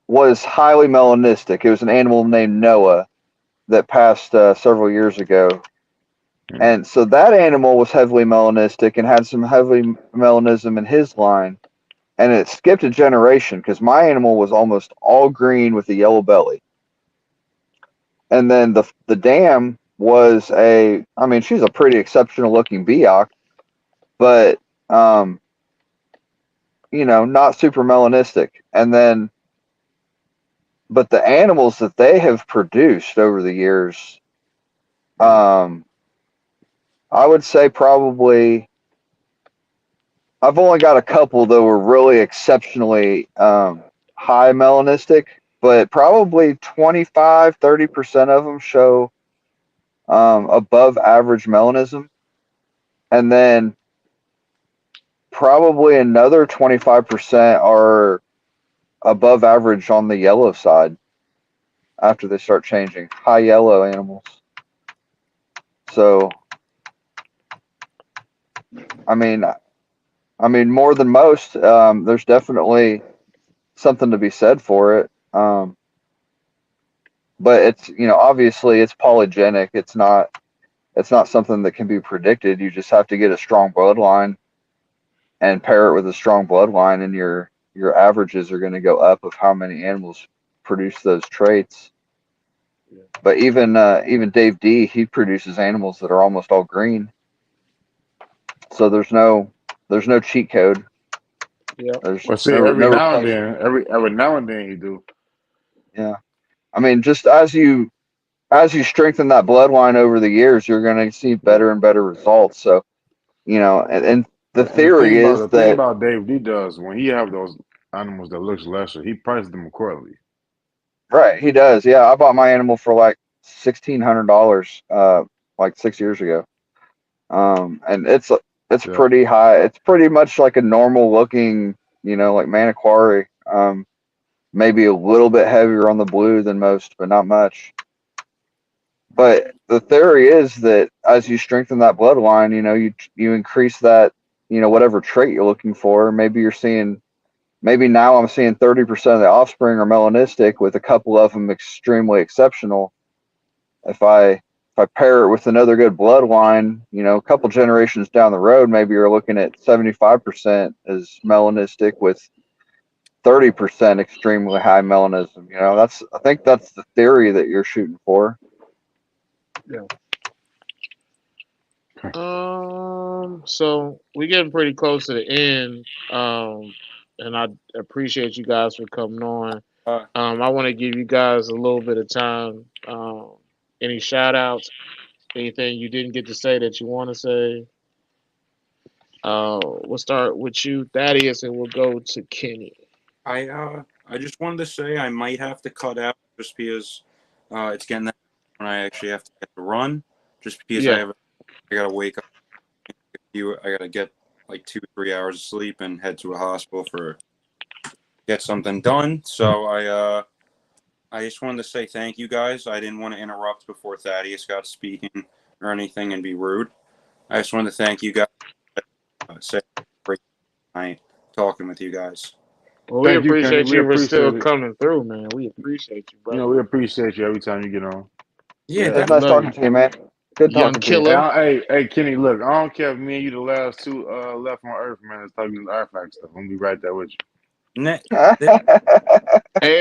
was highly melanistic. It was an animal named Noah that passed several years ago. And so that animal was heavily melanistic and had some heavy melanism in his line. And it skipped a generation because my animal was almost all green with a yellow belly. And then the dam was I mean, she's a pretty exceptional looking Biak, but, not super melanistic. And then, but the animals that they have produced over the years, I would say probably I've only got a couple that were really exceptionally high melanistic, but probably 25-30% of them show above average melanism. And then probably another 25% are above average on the yellow side after they start changing. High yellow animals. So, I mean, more than most. There's definitely something to be said for it. But it's obviously it's polygenic. It's not something that can be predicted. You just have to get a strong bloodline and pair it with a strong bloodline, and your averages are going to go up of how many animals produce those traits. But even Dave D, he produces animals that are almost all green. So there's no cheat code. yeah. There's Well, see, no every now and replacement. then, every now and then you do. Yeah, I mean, just as you strengthen that bloodline over the years, you're going to see better and better results. So and the And theory is the thing that about Dave D does when he have those animals that looks lesser, he prices them accordingly. right, he does. Yeah, I bought my animal for like $1,600 like 6 years ago. And it's Yeah. pretty high. It's pretty much like a normal looking, like Maniquari. Maybe a little bit heavier on the blue than most, but not much. But the theory is that as you strengthen that bloodline, you increase that, whatever trait you're looking for. Maybe now I'm seeing 30% of the offspring are melanistic, with a couple of them extremely exceptional. If I pair it with another good bloodline, a couple generations down the road, maybe you're looking at 75% as melanistic with 30% extremely high melanism. I think that's the theory that you're shooting for. Yeah. So we're getting pretty close to the end. And I appreciate you guys for coming on. I want to give you guys a little bit of time. Any shout outs? Anything you didn't get to say that you want to say? We'll start with you, Thaddeus, and we'll go to Kenny. I just wanted to say I might have to cut out just because it's getting that when I actually have to get to run. Just because Yeah. I gotta wake up. I gotta get like 2-3 hours of sleep and head to a hospital for get something done. So I just wanted to say thank you guys. I didn't want to interrupt before Thaddeus got speaking or anything and be rude. I just wanted to thank you guys. Say great night talking with you guys. Well, we Thank you, Kenny. appreciate We you for still appreciate it. coming through, man. We appreciate you, brother. We appreciate you every time you get on. Yeah, It's nice talking to you, man. Good Young talking to you. killer. Hey, Kenny, look, I don't care if me and you the last two left on Earth, man. Let's talk this artifact stuff. I'm gonna be right there with you. Hey,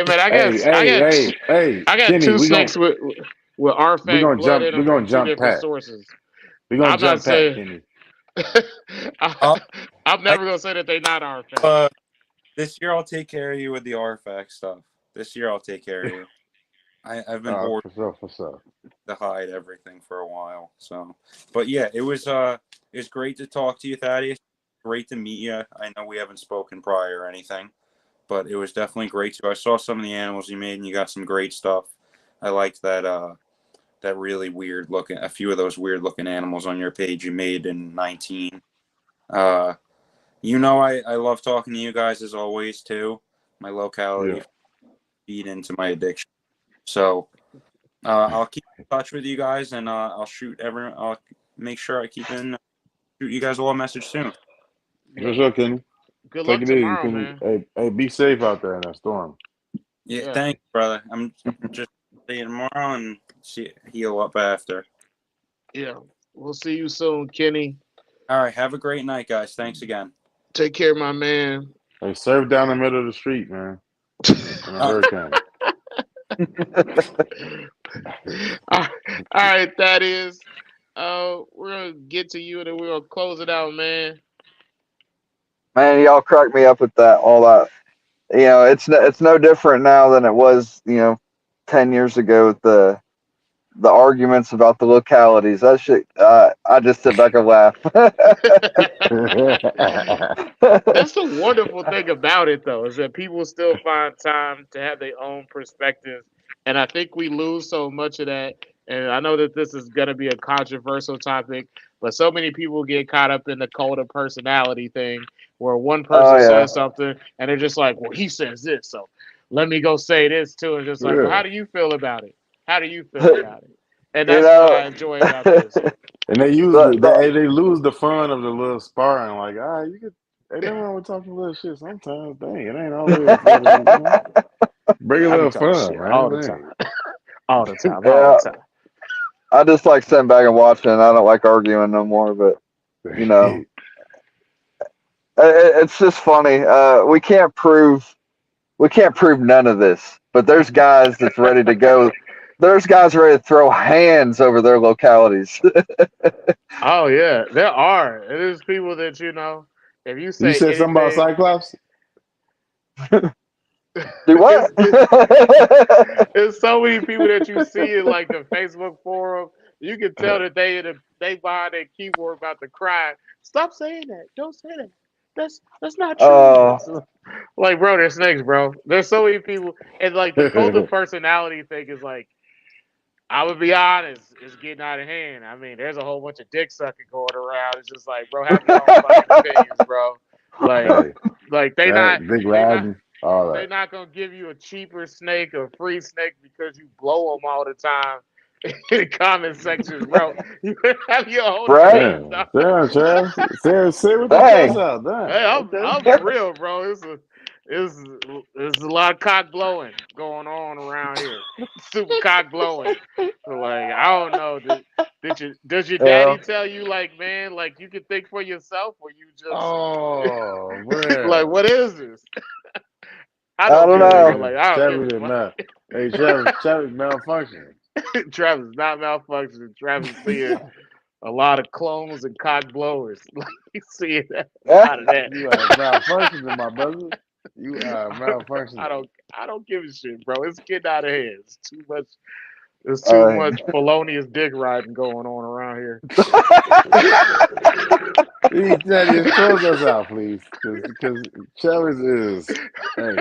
man, I got Kenny, two snakes with artifact blood in we them gonna from two jump different Pat. sources. We gonna I'm not jump Pat, saying. Kenny. I'm never gonna say that they not artifact. This year I'll take care of you with the artifact stuff. This year I'll take care of you. I've been bored For sure. to hide everything for a while. So, but yeah, it was great to talk to you, Thaddeus. Great to meet you. I know we haven't spoken prior or anything, but it was definitely great to. I saw some of the animals you made, and you got some great stuff. I liked that that really weird looking, a few of those weird looking animals on your page you made in 19. You know, I love talking to you guys as always too. My locality feed into my addiction. So I'll keep in touch with you guys, and I'll make sure I keep in shoot you guys a little message soon. For sure, Kenny. Good Take luck it easy, tomorrow, Kenny. man. Hey, be safe out there in that storm. Yeah, thanks, brother. I'm just seeing tomorrow and heal up after. Yeah, we'll see you soon, Kenny. All right, have a great night, guys. Thanks again. Take care, my man. Hey, surf down the middle of the street, man. In a hurricane. All right, that is. We're gonna get to you and then we're gonna close it out, man. Man, y'all crack me up with that. All that. It's no different now than it was 10 years ago with the arguments about the localities. That shit. I just sit back and laugh. That's the wonderful thing about it, though, is that people still find time to have their own perspective, and I think we lose so much of that. And I know that this is going to be a controversial topic, but so many people get caught up in the cult of personality thing, where one person says something and they're just like, "Well, he says this, so let me go say this too." And just like, "Well, how do you feel about it? How do you feel about it?" And that's what I enjoy about this. And they they lose the fun of the little sparring. Like, you could. Ain't nothing wrong with talking a little shit sometimes. Dang, it ain't always. Bring a little fun, man. All the time. All the time. Yeah. All the time. I just like sitting back and watching. I don't like arguing no more, but it's just funny. We can't prove none of this, but there's guys that's ready to go. There's guys ready to throw hands over their localities. Oh yeah, there are. It is people that if you say said something about Cyclops. Do what? There's so many people that you see in like the Facebook forum. You can tell that they behind their keyboard about to cry. Stop saying that. Don't say that. That's not true. Like, bro, they're snakes, bro. There's so many people, and like the cult of personality thing is like, I would be honest, it's getting out of hand. I mean, there's a whole bunch of dick sucking going around. It's just like, bro, have your own fucking opinions, bro. Like they're not gonna give you a cheaper snake or free snake because you blow them all the time in the comment sections, bro. You have your own opinions. Damn, Charles. Say what the fuck's out. Hey, I'm for real, bro. It's a lot of cock blowing going on around here. Super cock blowing. So, like, I don't know. Does your daddy tell you, like, man, like you can think for yourself, or you just like, what is this? I don't know. Like, I don't Travis Hey, Travis malfunctioning. Travis not malfunctioning. Travis seeing a lot of clones and cock blowers. Like, you see that? A lot of that. You are malfunctioning, my brother. You are malfunctioning. I don't give a shit, bro. It's getting out of hand. It's too much. There's too much felonious dick riding going on around here. Thaddeus, close us out, please, because Travis is. Hey,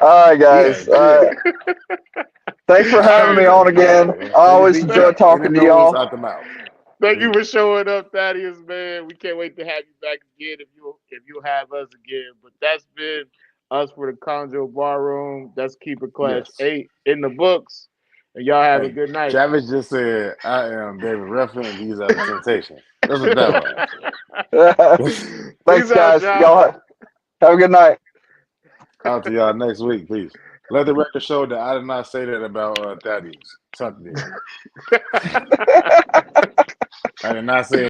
All right, guys. yeah. Thanks for having me on again. I always enjoy talking to y'all. Out the mouth. Thank you for showing up, Thaddeus, man. We can't wait to have you back again if you have us again. But that's been us for the Chondro Bar Room. That's Keeper Clash 8 in the books. And y'all have a good night. Travis just said, I am David Ruffin and he's out of temptation. That's what that was. Thanks, guys. Y'all have a good night. Out to y'all next week. Peace. Let the record show that I did not say that about Thaddeus. Something. I did not say